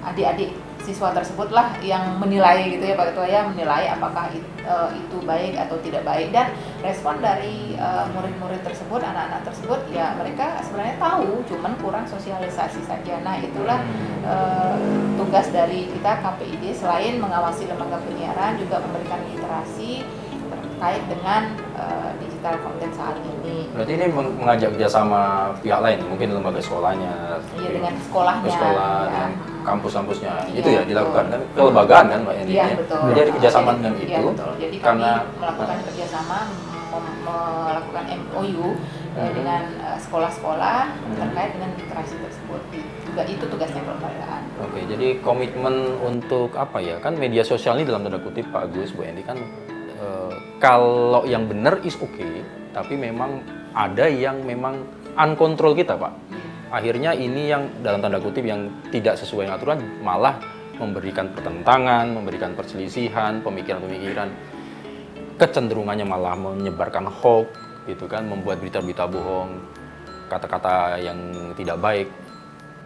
adik-adik siswa tersebut lah yang menilai gitu ya Pak Ketua ya, menilai apakah itu baik atau tidak baik. Dan respon dari murid-murid tersebut, anak-anak tersebut, ya mereka sebenarnya tahu, cuman kurang sosialisasi saja. Nah itulah tugas dari kita KPID, selain mengawasi lembaga penyiaran, juga memberikan literasi terkait dengan digital konten saat ini. Berarti ini mengajak kerjasama pihak lain, mungkin lembaga sekolahnya, iya, dengan sekolahnya, dengan kampus-kampusnya, itu ya dilakukan kan kelembagaan kan Mbak Endi? Iya betul. Jadi ada kerjasama dengan iya, itu. Betul. Jadi karena kami melakukan kerjasama, melakukan MOU dengan sekolah-sekolah terkait dengan literasi tersebut. Juga itu tugasnya kelembagaan. Oke, jadi komitmen untuk apa ya? Kan media sosial ini dalam tanda kutip Pak Agus, Bu Endi kan kalau yang benar is okay, tapi memang ada yang memang uncontrol kita Pak. Akhirnya ini yang dalam tanda kutip yang tidak sesuai dengan aturan malah memberikan pertentangan, memberikan perselisihan, pemikiran-pemikiran, kecenderungannya malah menyebarkan hoax, gitu kan, membuat berita-berita bohong, kata-kata yang tidak baik.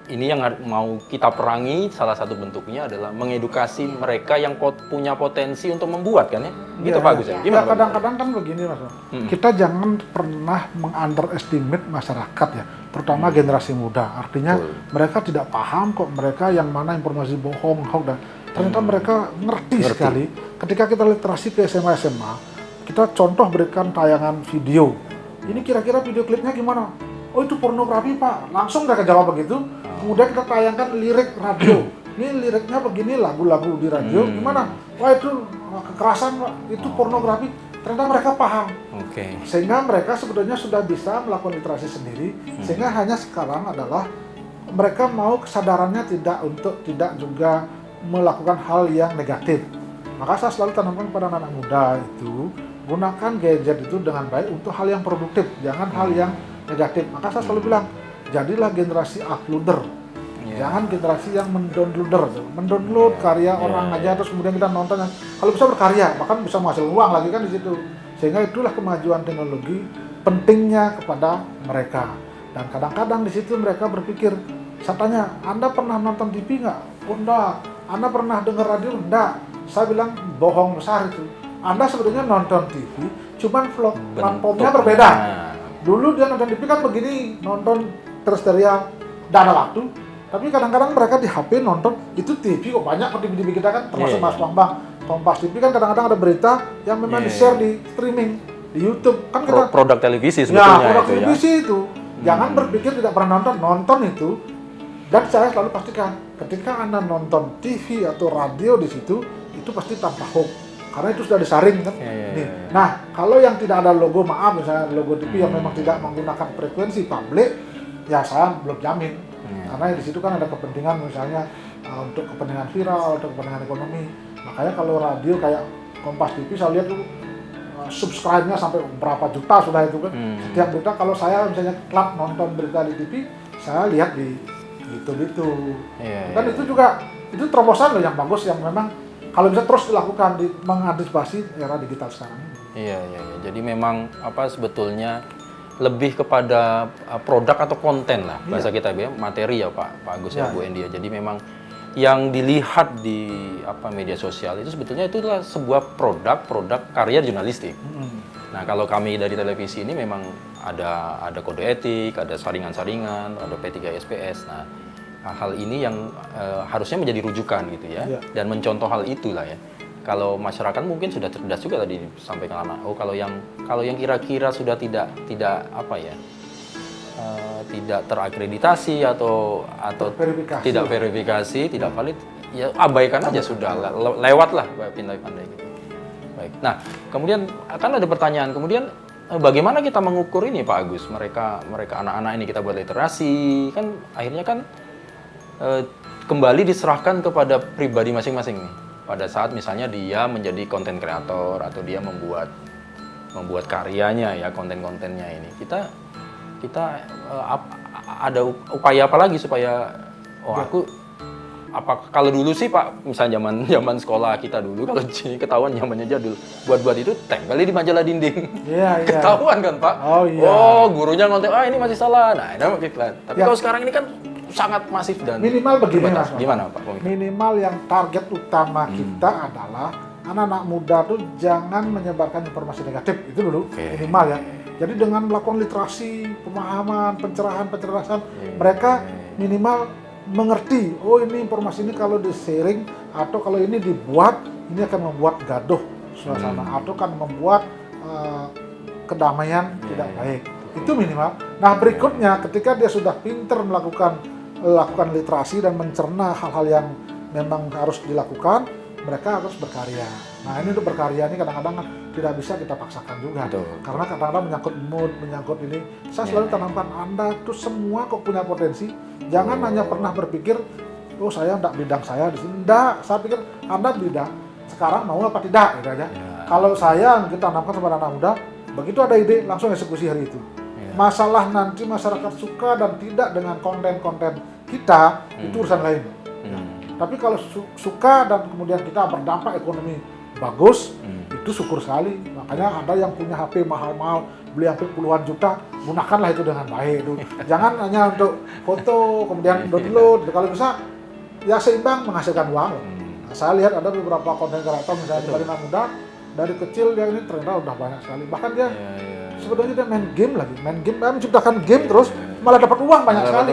ini yang mau kita perangi, salah satu bentuknya adalah mengedukasi mereka yang punya potensi untuk membuat kan ya. Gitu Iya, Pak iya. Agus ya. Ya, Gimana Pak? kadang-kadang kan begini Mas. Kita jangan pernah mengunderestimate masyarakat ya, terutama generasi muda. Artinya Betul. mereka tidak paham kok mereka yang mana informasi bohong, hoax dan ternyata mereka ngerti sekali. Ketika kita literasi ke SMA kita contoh berikan tayangan video. Ini kira-kira video klipnya gimana? Oh itu pornografi Pak. Langsung mereka jawab begitu. Kemudian kita tayangkan lirik radio. Ini liriknya begini, lagu-lagu di radio gimana? Wah itu kekerasan Pak, itu pornografi. Ternyata mereka paham. Oke. Sehingga mereka sebetulnya sudah bisa melakukan literasi sendiri. Sehingga hanya sekarang adalah mereka mau kesadarannya tidak juga melakukan hal yang negatif. Maka saya selalu tanamkan kepada anak muda itu, gunakan gadget itu dengan baik untuk hal yang produktif, jangan hal yang negatif. Maka saya selalu bilang, jadilah generasi uploader. Jangan generasi yang mendownloader, mendownload karya orang aja terus kemudian kita nonton. Kalau bisa berkarya, bahkan bisa menghasilkan uang lagi kan di situ. Sehingga itulah kemajuan teknologi pentingnya kepada mereka. Dan kadang-kadang di situ mereka berpikir, saya tanya, Anda pernah nonton TV nggak? Oh enggak. Anda pernah dengar radio? Enggak. Saya bilang bohong besar itu. Anda sebetulnya nonton TV, cuman platformnya berbeda. Dulu dia nonton TV kan begini, nonton terestrial, tidak ada waktu. Tapi kadang-kadang mereka di HP nonton, itu TV kok banyak kok TV kita kan, termasuk Mas Bambang. Kompas TV kan kadang-kadang ada berita yang memang di-share di streaming, di YouTube. Kan kita Produk televisi sebetulnya ya, produk itu televisi itu. Jangan berpikir tidak pernah nonton itu. Dan saya selalu pastikan, ketika Anda nonton TV atau radio di situ, itu pasti tanpa hoax. Karena itu sudah disaring kan. Nih. Nah, kalau yang tidak ada logo, maaf misalnya logo TV yang memang tidak menggunakan frekuensi publik, ya saya belum jamin. Karena di situ kan ada kepentingan misalnya untuk kepentingan viral, untuk kepentingan ekonomi. Makanya kalau radio kayak Kompas TV saya lihat tuh subscribe-nya sampai berapa juta sudah itu kan. Setiap berita kalau saya misalnya klub nonton berita di TV, saya lihat di YouTube itu. Dan itu juga itu terobosan loh yang bagus yang memang kalau bisa terus dilakukan mengantisipasi era digital sekarang ini. Iya. Jadi memang apa sebetulnya lebih kepada produk atau konten lah bahasa kita ya, materi ya Pak Agus ya Bu Endi ya. Jadi memang yang dilihat di media sosial itu sebetulnya itulah sebuah produk karya jurnalistik. Nah, kalau kami dari televisi ini memang ada kode etik, ada saringan-saringan, ada P3SPS. Nah, hal ini yang harusnya menjadi rujukan gitu ya. Dan mencontoh hal itulah ya. Kalau masyarakat mungkin sudah cerdas juga tadi disampaikan anak. Oh, kalau yang kira-kira sudah tidak tidak terakreditasi atau tidak verifikasi, tidak valid, ya abaikan aja sudah, lewatlah pandai-pandai gitu. Baik. Nah, kemudian akan ada pertanyaan. Kemudian bagaimana kita mengukur ini Pak Agus? Mereka anak-anak ini kita buat literasi, kan akhirnya kan kembali diserahkan kepada pribadi masing-masing nih. Pada saat misalnya dia menjadi konten kreator atau dia membuat karyanya ya, konten-kontennya ini. Kita ada upaya apa lagi supaya kalau dulu sih Pak, misalnya zaman sekolah kita dulu, kalau ketahuan zamannya jadul, buat itu tempel di majalah dinding. Iya. Ketahuan kan Pak? Oh iya. Oh, gurunya ngonten, ini masih salah. Nah, ini iklan. Tapi kalau sekarang ini kan sangat masif dan minimal begini Mas. Gimana Pak? Minimal yang target utama kita adalah anak-anak muda tuh jangan menyebarkan informasi negatif, itu dulu minimal ya. Jadi dengan melakukan literasi, pemahaman, pencerahan, mereka minimal mengerti, oh ini informasi ini kalau di-sharing atau kalau ini dibuat, ini akan membuat gaduh suasana atau akan membuat kedamaian tidak baik. Itu minimal. Nah berikutnya ketika dia sudah pinter melakukan literasi dan mencerna hal-hal yang memang harus dilakukan, mereka harus berkarya. Nah ini untuk berkarya ini kadang-kadang tidak bisa kita paksakan juga. Karena kadang-kadang menyangkut mood, menyangkut ini. Saya selalu tanamkan, Anda tuh semua kok punya potensi. Jangan hanya pernah berpikir, oh saya enggak bidang saya di sini. Enggak, saya pikir Anda bidang. Sekarang mau apa tidak, gitu aja. Kalau saya kita tanamkan kepada anak muda, begitu ada ide langsung eksekusi hari itu. Masalah nanti masyarakat suka dan tidak dengan konten-konten kita, itu urusan lain. Tapi kalau suka dan kemudian kita berdampak ekonomi bagus, itu syukur sekali. Makanya ada yang punya HP mahal-mahal, beli HP puluhan juta, gunakanlah itu dengan baik. Jangan hanya untuk foto, kemudian download. Kalau bisa, ya seimbang menghasilkan uang. Nah, saya lihat ada beberapa konten kreator misalnya di Bali Anak Muda, dari kecil dia ini ternyata udah banyak sekali. Bahkan dia sebetulnya dia main game lagi, menciptakan game terus malah dapat uang banyak sekali.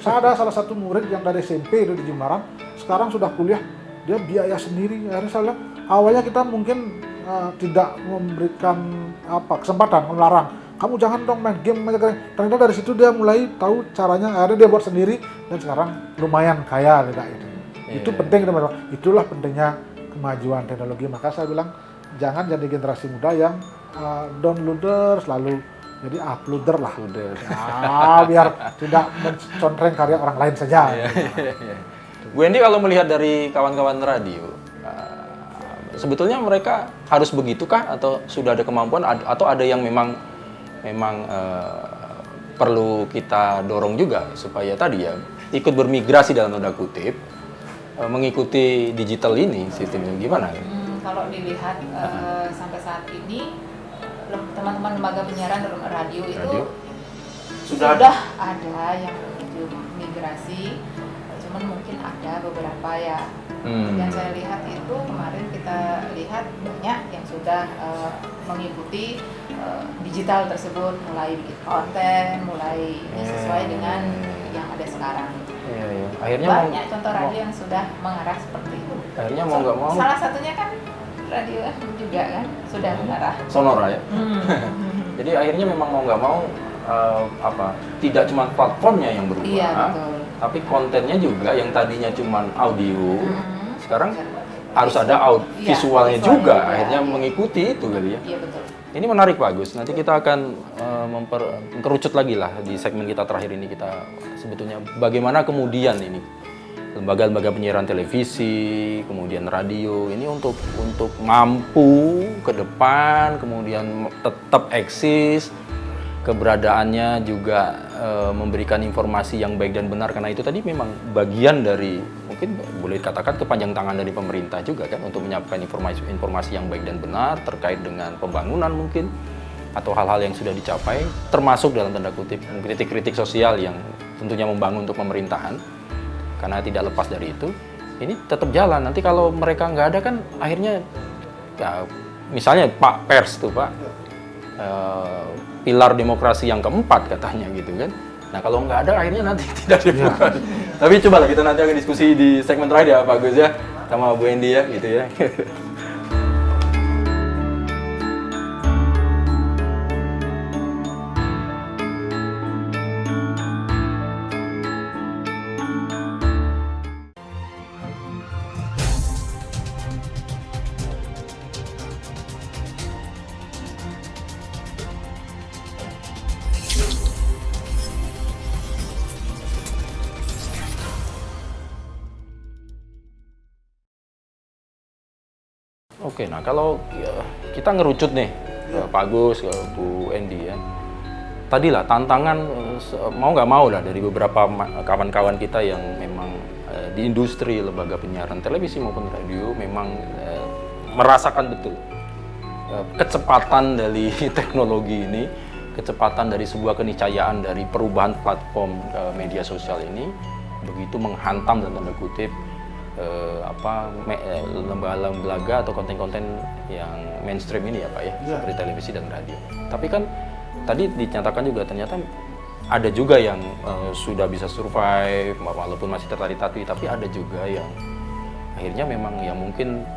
Saya ada salah satu murid yang dari SMP itu di Jimbaran, sekarang sudah kuliah, dia biaya sendiri. Akhirnya saya bilang, awalnya kita mungkin tidak memberikan kesempatan, melarang. Kamu jangan dong main game. Ternyata dari situ dia mulai tahu caranya, akhirnya dia buat sendiri dan sekarang lumayan kaya gitu. Itu penting teman-teman. Itulah pentingnya kemajuan teknologi. Maka saya bilang jangan jadi generasi muda yang downloader selalu jadi uploader lah. Biar tidak mencontreng karya orang lain saja. Bu Endi, kalau melihat dari kawan-kawan radio, sebetulnya mereka harus begitukah atau sudah ada kemampuan atau ada yang memang perlu kita dorong juga supaya tadi ya ikut bermigrasi dalam tanda kutip mengikuti digital ini sistemnya gimana? Kalau dilihat sampai saat ini teman-teman lembaga penyiaran dalam radio itu sudah ada yang menuju migrasi, cuman mungkin ada beberapa ya. Yang saya lihat itu kemarin kita lihat banyak yang sudah mengikuti digital tersebut, mulai bikin konten, mulai sesuai dengan yang ada sekarang. Akhirnya banyak contoh radio yang sudah mengarah seperti itu. Akhirnya mau nggak mau. Salah satunya kan radio juga kan sudah mengarah. Sonora ya. Jadi akhirnya memang mau nggak mau tidak cuma platformnya yang berubah, iya, betul. tapi kontennya juga yang tadinya cuma audio, sekarang harus ada visualnya juga. Akhirnya mengikuti itu kali ya. Iya, betul. Ini menarik Pak Agus. Nanti kita akan mengkerucut lagi lah di segmen kita terakhir ini, kita sebetulnya bagaimana kemudian ini lembaga-lembaga penyiaran televisi, kemudian radio ini untuk mampu ke depan, kemudian tetap eksis, keberadaannya juga memberikan informasi yang baik dan benar, karena itu tadi memang bagian dari, mungkin boleh dikatakan kepanjang tangan dari pemerintah juga kan, untuk menyampaikan informasi yang baik dan benar terkait dengan pembangunan mungkin atau hal-hal yang sudah dicapai, termasuk dalam tanda kutip kritik-kritik sosial yang tentunya membangun untuk pemerintahan. Karena tidak lepas dari itu, ini tetap jalan. Nanti kalau mereka nggak ada kan akhirnya ya, misalnya Pak Pers tuh Pak, pilar demokrasi yang keempat katanya gitu kan. Nah kalau nggak ada akhirnya nanti tidak demokrasi. Tapi cobalah kita nanti akan diskusi di segmen terakhir ya Pak Agus ya, sama Bu Endi ya gitu ya. Oke, nah kalau ya, kita ngerucut nih, Pak Agus, Bu Endi ya. Tadilah tantangan mau nggak mau lah dari beberapa kawan-kawan kita yang memang di industri lembaga penyiaran televisi maupun radio memang merasakan betul kecepatan dari teknologi ini, kecepatan dari sebuah keniscayaan dari perubahan platform media sosial ini begitu menghantam dalam tanda kutip lembaga-lembaga atau konten-konten yang mainstream ini ya Pak ya, seperti televisi dan radio. Tapi kan tadi dinyatakan juga ternyata ada juga yang sudah bisa survive walaupun masih tertatih-tatih, tapi ada juga yang akhirnya memang yang mungkin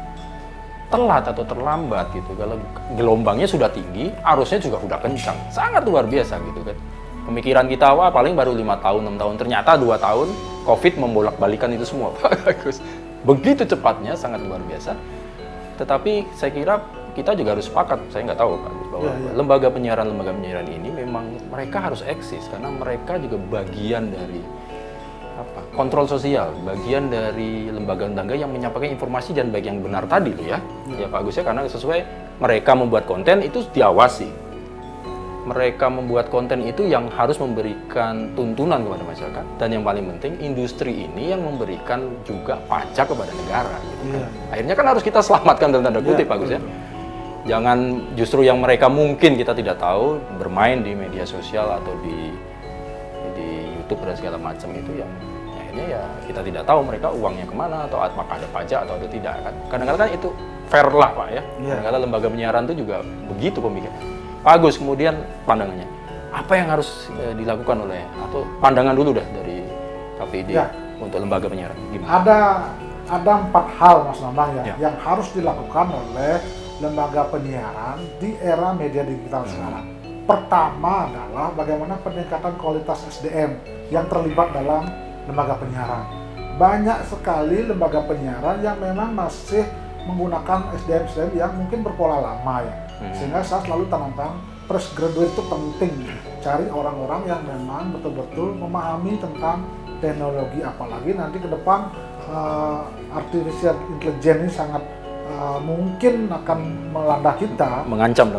telat atau terlambat gitu. Kalau gelombangnya sudah tinggi, arusnya juga sudah kencang, sangat luar biasa gitu kan. Pemikiran kita paling baru 5 tahun, 6 tahun, ternyata 2 tahun COVID membolak-balikan itu semua Pak Agus. Begitu cepatnya, sangat luar biasa. Tetapi saya kira kita juga harus sepakat, saya nggak tahu Pak Agus, bahwa lembaga penyiaran ini memang mereka harus eksis karena mereka juga bagian dari kontrol sosial, bagian dari lembaga-lembaga yang menyampaikan informasi dan baik yang benar tadi loh ya. Ya Pak Agus ya, karena sesuai mereka membuat konten itu diawasi. Mereka membuat konten itu yang harus memberikan tuntunan kepada masyarakat, dan yang paling penting industri ini yang memberikan juga pajak kepada negara gitu kan. Akhirnya kan harus kita selamatkan dalam tanda kutip Pak Agus ya. Jangan justru yang mereka mungkin kita tidak tahu bermain di media sosial atau di YouTube dan segala macam itu yang akhirnya ya kita tidak tahu mereka uangnya kemana atau apakah ada pajak atau ada tidak kan. Kadang-kadang kan itu fair lah Pak ya. Kadang-kadang lembaga penyiaran itu juga begitu pemikiran. Pak Agus kemudian pandangannya apa yang harus dilakukan oleh atau pandangan dulu dah dari KPID untuk lembaga penyiaran gimana? Ada 4 hal Mas Bambang yang harus dilakukan oleh lembaga penyiaran di era media digital sekarang. Pertama adalah bagaimana peningkatan kualitas SDM yang terlibat dalam lembaga penyiaran. Banyak sekali lembaga penyiaran yang memang masih menggunakan SDM yang mungkin berpola lama ya. Sehingga saya selalu tanamkan fresh graduate itu penting. Cari orang-orang yang memang betul-betul memahami tentang teknologi, apalagi nanti ke depan artificial intelligence ini sangat mungkin akan melanda kita, mengancam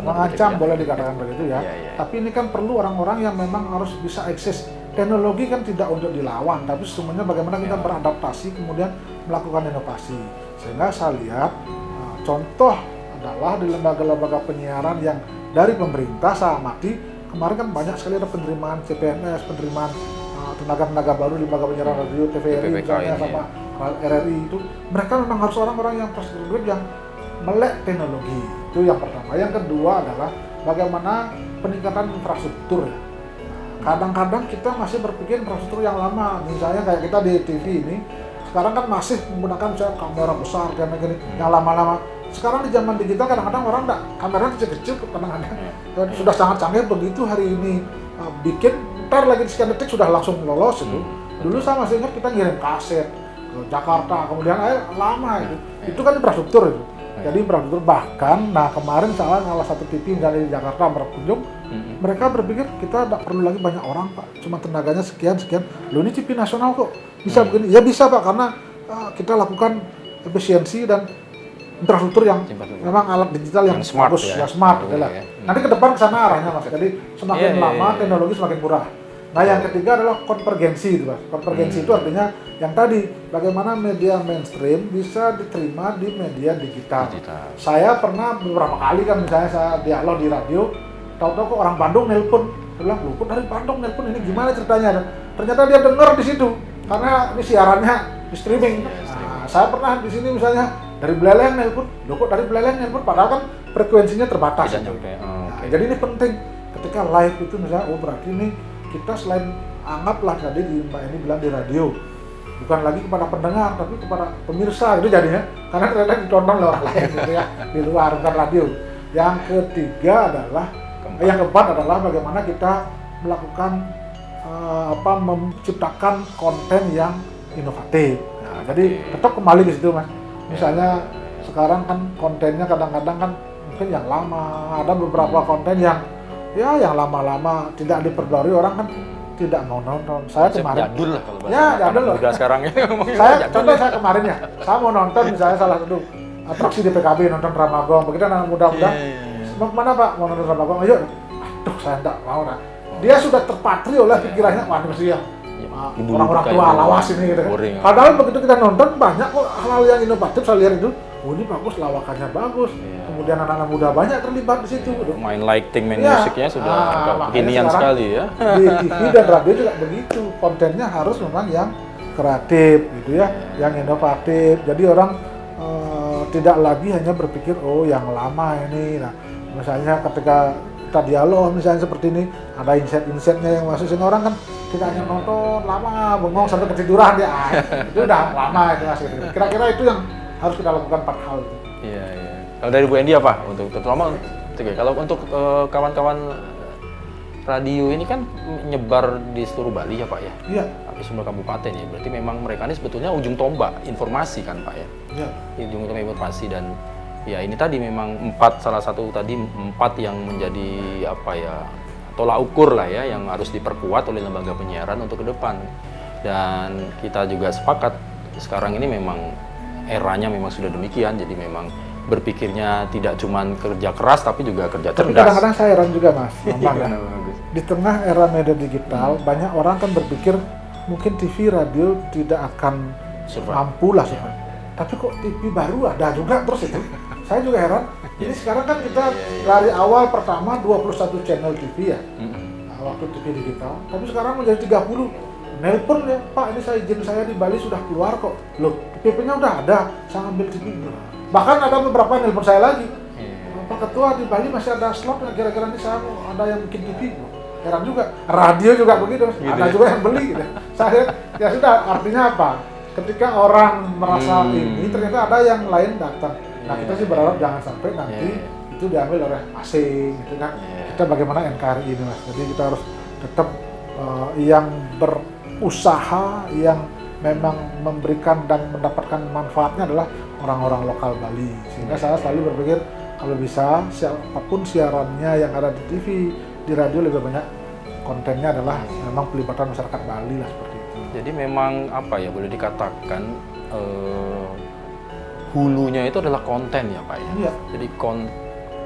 boleh dikatakan begitu ya. Tapi ini kan perlu orang-orang yang memang harus bisa akses teknologi, kan tidak untuk dilawan, tapi semuanya bagaimana kita beradaptasi kemudian melakukan inovasi. Sehingga saya lihat contoh adalah di lembaga-lembaga penyiaran yang dari pemerintah saya amati kemarin kan banyak sekali ada penerimaan CPNS, penerimaan tenaga-tenaga baru di lembaga penyiaran radio, TVRI misalnya sama RRI itu. Mereka memang harus orang-orang yang fresh graduate yang melek teknologi. Itu yang pertama. Yang kedua adalah bagaimana peningkatan infrastruktur. Kadang-kadang kita masih berpikir infrastruktur yang lama. Misalnya kayak kita di TV ini, sekarang kan masih menggunakan misalnya kamera besar, kamera gini, yang lama-lama. Sekarang di zaman digital kadang-kadang orang enggak, kameranya kecil-kecil kadang-kadang. Sudah sangat canggih begitu hari ini. Bikin, ntar lagi sekian detik sudah langsung lolos itu. Dulu saya masih ingat kita ngirim kaset ke Jakarta, kemudian lama itu. Itu kan infrastruktur itu. Jadi infrastruktur bahkan, nah kemarin salah satu TV dari Jakarta berkunjung, mereka berpikir kita tidak perlu lagi banyak orang Pak, cuma tenaganya sekian. Loh ini TV nasional kok bisa begini? Ya bisa Pak, karena kita lakukan efisiensi dan infrastruktur yang memang alat digital yang smart, bagus, ya smart adalah. Nanti ke depan ke sana arahnya Mas. Jadi semakin lama teknologi semakin murah. Nah yang ketiga adalah konvergensi itu Mas. Konvergensi itu artinya yang tadi bagaimana media mainstream bisa diterima di media digital. Saya pernah beberapa kali kan misalnya saya dialog di radio, tahu-tahu kok orang Bandung nelpon, saya bilang kok dari Bandung nelpon ini gimana ceritanya? Ternyata dia dengar di situ karena ini siarannya di streaming. Nah, saya pernah di sini misalnya dari Beleleng nelpon, loh kok dari Beleleng nelpon, padahal kan frekuensinya terbatas. Jadi ini penting ketika live itu misalnya, oh berarti ini kita selain anggaplah tadi Mbak ini bilang di radio, bukan lagi kepada pendengar tapi kepada pemirsa itu jadinya, karena ternyata ditonton oleh orang lain gitu ya, di luar bukan radio. Yang ketiga adalah, yang keempat adalah bagaimana kita melakukan menciptakan konten yang inovatif. Nah, jadi tetap kembali ke situ Mas. Misalnya sekarang kan kontennya kadang-kadang kan mungkin yang lama, ada beberapa konten yang yang lama-lama tidak diperbarui, orang kan tidak mau nonton. Saya kemarin jadul lah kalau jadul loh. Udah sekarang ya. Saya kemarin ya, saya mau nonton misalnya salah satu atraksi di PKB, nonton Ramagong. Begitu anak muda-muda, mau kemana Pak? Mau nonton Ramagong? Ayo. Aduh, saya enggak mau. Nah. Dia sudah terpatri oleh pikirannya, wah ini mesti ya orang-orang tua lawas ini gitu kan. Padahal begitu kita nonton banyak kok hal-hal yang inovatif. Saya lihat itu, oh ini bagus, lawakannya bagus. Kemudian anak-anak muda banyak terlibat di situ. Main lighting, main musiknya sudah kekinian sekali ya. Di TV dan radio juga begitu. Kontennya harus memang yang kreatif gitu ya, yang inovatif. Jadi orang tidak lagi hanya berpikir oh yang lama ini. Nah, misalnya ketika kita dialog misalnya seperti ini, ada insight-insightnya yang masuk, sehingga orang kan tidak hanya nonton lama, bengong sampai ketiduran dia. Itu udah lama itu Mas. Kira-kira itu yang harus kita lakukan 4 hal itu. Iya. Kalau dari Bu Endi apa? Terutama kalau untuk kawan-kawan radio ini kan menyebar di seluruh Bali ya Pak ya? Iya. Di semua kabupaten ya. Berarti memang mereka ini sebetulnya ujung tombak informasi kan Pak ya? Iya. Ujung tombak informasi, dan ya ini tadi memang salah satu tadi 4 yang menjadi tolak ukur lah ya, yang harus diperkuat oleh lembaga penyiaran untuk ke depan. Dan kita juga sepakat sekarang ini memang eranya memang sudah demikian, jadi memang berpikirnya tidak cuma kerja keras tapi juga kerja cerdas. Tapi kadang-kadang saya heran juga Mas, di tengah era media digital banyak orang kan berpikir mungkin TV radio tidak akan mampu lah. Tapi kok TV baru ada juga terus itu. Saya juga heran, Ini sekarang kan kita dari awal pertama 21 channel TV ya, waktu TV digital, tapi sekarang menjadi 30. Nelpon ya, Pak, ini izin saya di Bali sudah keluar kok. Loh, PP-nya udah ada, saya ambil TV. Bahkan ada beberapa nelpon saya lagi. Pak Ketua, di Bali masih ada slot, kira-kira ini saya mau ada yang bikin TV. Heran juga, radio juga begitu, ada juga yang beli gitu. Saya ya sudah, artinya apa? Ketika orang merasa ini, ternyata ada yang lain datang. Nah, kita sih berharap jangan sampai nanti itu diambil oleh asing gitu kan. Kita bagaimana NKRI ini Mas. Jadi kita harus tetap yang berusaha, yang memang memberikan dan mendapatkan manfaatnya adalah orang-orang lokal Bali. Sehingga saya selalu berpikir kalau bisa siapapun siarannya yang ada di TV, di radio lebih banyak kontennya adalah memang pelibatan masyarakat Bali lah seperti itu. Jadi memang apa ya, boleh dikatakan hulunya itu adalah konten ya Pak ya. Iya.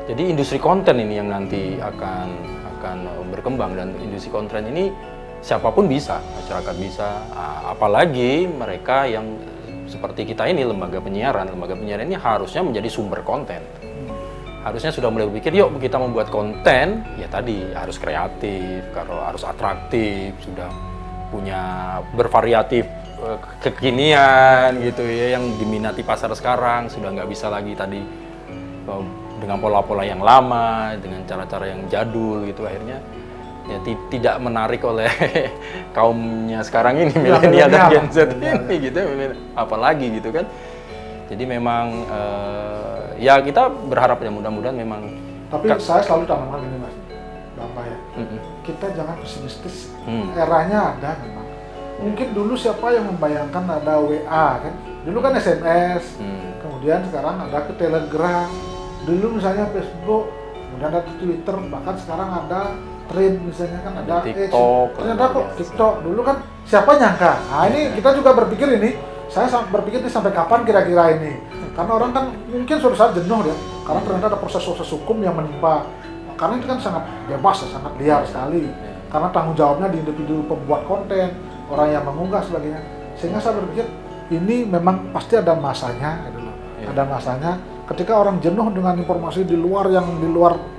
Jadi industri konten ini yang nanti akan berkembang, dan industri konten ini siapapun bisa, masyarakat bisa, apalagi mereka yang seperti kita ini lembaga penyiaran ini harusnya menjadi sumber konten. Harusnya sudah mulai berpikir, yuk kita membuat konten, ya tadi harus kreatif, kalau harus atraktif, sudah punya bervariatif kekinian gitu ya, yang diminati pasar sekarang, sudah nggak bisa lagi tadi dengan pola-pola yang lama, dengan cara-cara yang jadul gitu, akhirnya ya tidak menarik oleh kaumnya sekarang ini, milenial dan Gen Z ini gitu, apalagi gitu kan. Jadi memang ya kita berharap ya mudah-mudahan memang. Tapi saya selalu tanamkan ini Mas, Bapak ya, kita jangan pesimistis. Eranya ada memang. Mungkin dulu siapa yang membayangkan ada WA kan? Dulu kan SMS, kemudian sekarang ada ke Telegram. Dulu misalnya Facebook, kemudian ada Twitter, bahkan sekarang ada Thread misalnya kan ada TikTok. Ternyata kok TikTok. Dulu kan siapa nyangka? Nah ini kita juga berpikir ini. Saya berpikir nih sampai kapan kira-kira ini? Karena orang kan mungkin suatu saat jenuh ya, karena ternyata ada proses-proses hukum yang menimpa. Karena itu kan sangat bebas, sangat liar sekali. Karena tanggung jawabnya di individu pembuat konten, orang yang mengunggah sebagainya. Sehingga saya berpikir ini memang pasti ada masanya, gitu loh. Ada masanya. Ketika orang jenuh dengan informasi di luar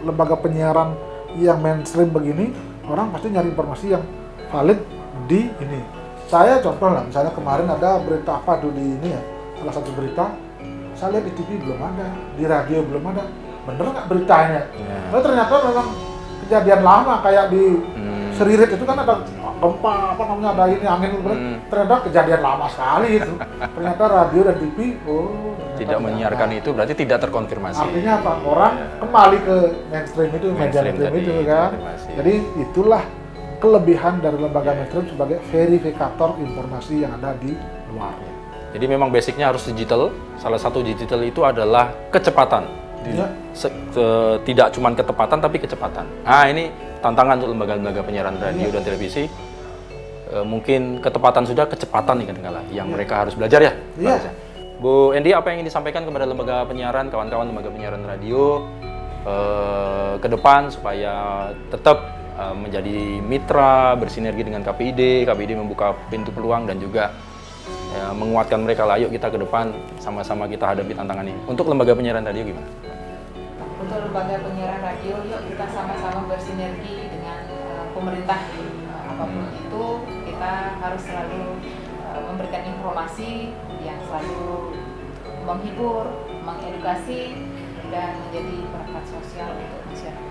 lembaga penyiaran yang mainstream begini, orang pasti nyari informasi yang valid di ini. Saya contoh lah, misalnya kemarin ada berita apa tuh di ini ya, salah satu berita, saya lihat di TV belum ada, di radio belum ada, bener nggak beritanya? Nah, ternyata memang kejadian lama kayak di Seririt itu kan ada gempa, apa namanya, ada ini angin, ternyata kejadian lama sekali itu. Ternyata radio dan TV, tidak menyiarkan itu berarti tidak terkonfirmasi. Artinya apa? Orang kembali ke mainstream itu, media mainstream itu kan. Jadi itulah kelebihan dari lembaga mainstream sebagai verifikator informasi yang ada di luar. Jadi memang basicnya harus digital. Salah satu digital itu adalah kecepatan. Tidak cuma ketepatan tapi kecepatan. Nah ini tantangan untuk lembaga-lembaga penyiaran radio dan televisi. Mungkin ketepatan sudah, kecepatan nih kadang-kadang yang mereka harus belajar ya. Bu Endi, apa yang ingin disampaikan kepada lembaga penyiaran, kawan-kawan lembaga penyiaran radio ke depan supaya tetap menjadi mitra, bersinergi dengan KPID membuka pintu peluang dan juga menguatkan mereka lah. Yuk kita ke depan sama-sama kita hadapi tantangan ini. Untuk lembaga penyiaran radio gimana? Untuk lembaga penyiaran radio, yuk kita sama-sama bersinergi dengan pemerintah. Apapun itu, kita harus selalu memberikan informasi yang selalu menghibur, mengedukasi, dan menjadi perangkat sosial untuk masyarakat.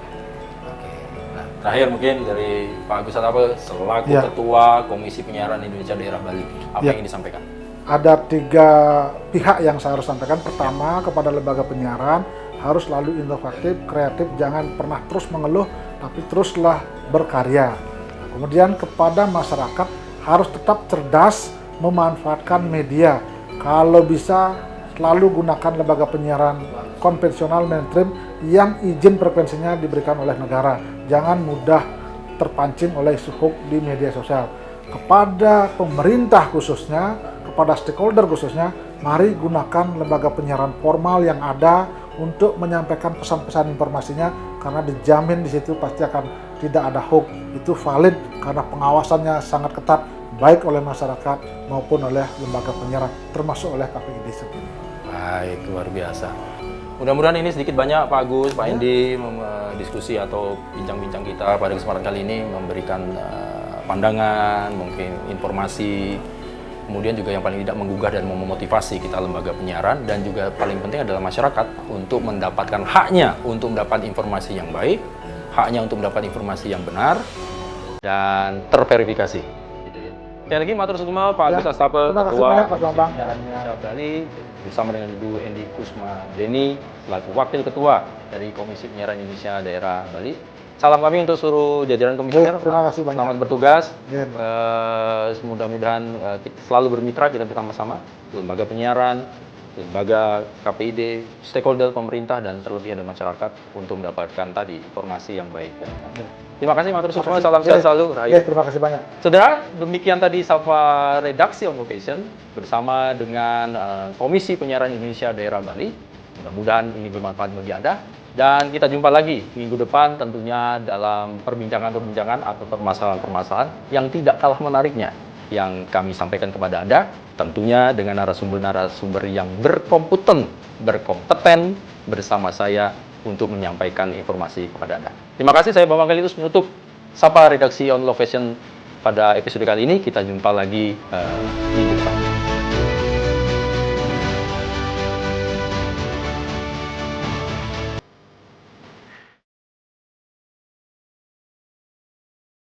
Nah, terakhir mungkin dari Pak Agus Astape selaku Ketua Komisi Penyiaran Indonesia Daerah Bali, apa yang ingin disampaikan? Ada 3 pihak yang saya harus sampaikan. Pertama, kepada lembaga penyiaran harus selalu inovatif, kreatif, jangan pernah terus mengeluh, tapi teruslah berkarya. Kemudian kepada masyarakat harus tetap cerdas memanfaatkan media. Kalau bisa selalu gunakan lembaga penyiaran konvensional mainstream yang izin frekuensinya diberikan oleh negara. Jangan mudah terpancing oleh isu hoax di media sosial. Kepada pemerintah khususnya, kepada stakeholder khususnya, mari gunakan lembaga penyiaran formal yang ada untuk menyampaikan pesan-pesan informasinya, karena dijamin di situ pasti akan tidak ada hoax. Itu valid karena pengawasannya sangat ketat, baik oleh masyarakat maupun oleh lembaga penyiaran, termasuk oleh KPID sendiri. Baik, luar biasa. Mudah-mudahan ini sedikit banyak Pak Agus, Pak Endi diskusi atau bincang-bincang kita pada kesempatan kali ini memberikan pandangan, mungkin informasi, kemudian juga yang paling tidak menggugah dan memotivasi kita lembaga penyiaran, dan juga paling penting adalah masyarakat untuk mendapatkan haknya untuk mendapat informasi yang baik, haknya untuk mendapat informasi yang benar dan terverifikasi. Gitu ya. Sekali lagi matur sukma Pak Agus Astape, Terima kasih Ketua banyak Mas Bambang. Indonesia Bali, bersama dengan Ibu Endi Kusma Deni selaku Wakil Ketua dari Komisi Penyiaran Indonesia Daerah Bali. Salam kami untuk seluruh jajaran komisioner. Terima kasih banyak. Selamat bertugas. Ya. Mudah-mudahan kita selalu bermitra kita bersama-sama, lembaga penyiaran, lembaga KPID, stakeholder pemerintah, dan terlebih ada masyarakat untuk mendapatkan tadi informasi yang baik. Terima kasih, matur suwun, salam sehat selalu. Rahayu. Terima kasih banyak. Saudara, demikian tadi Sapa Redaksi On Location bersama dengan Komisi Penyiaran Indonesia Daerah Bali. Mudah-mudahan ini bermanfaat bagi Anda. Dan kita jumpa lagi minggu depan tentunya dalam perbincangan-perbincangan atau permasalahan-permasalahan yang tidak kalah menariknya yang kami sampaikan kepada Anda. Tentunya dengan narasumber-narasumber yang berkompeten bersama saya untuk menyampaikan informasi kepada Anda. Terima kasih, saya Bambang Galitus menutup Sapa Redaksi On Location pada episode kali ini. Kita jumpa lagi minggu depan.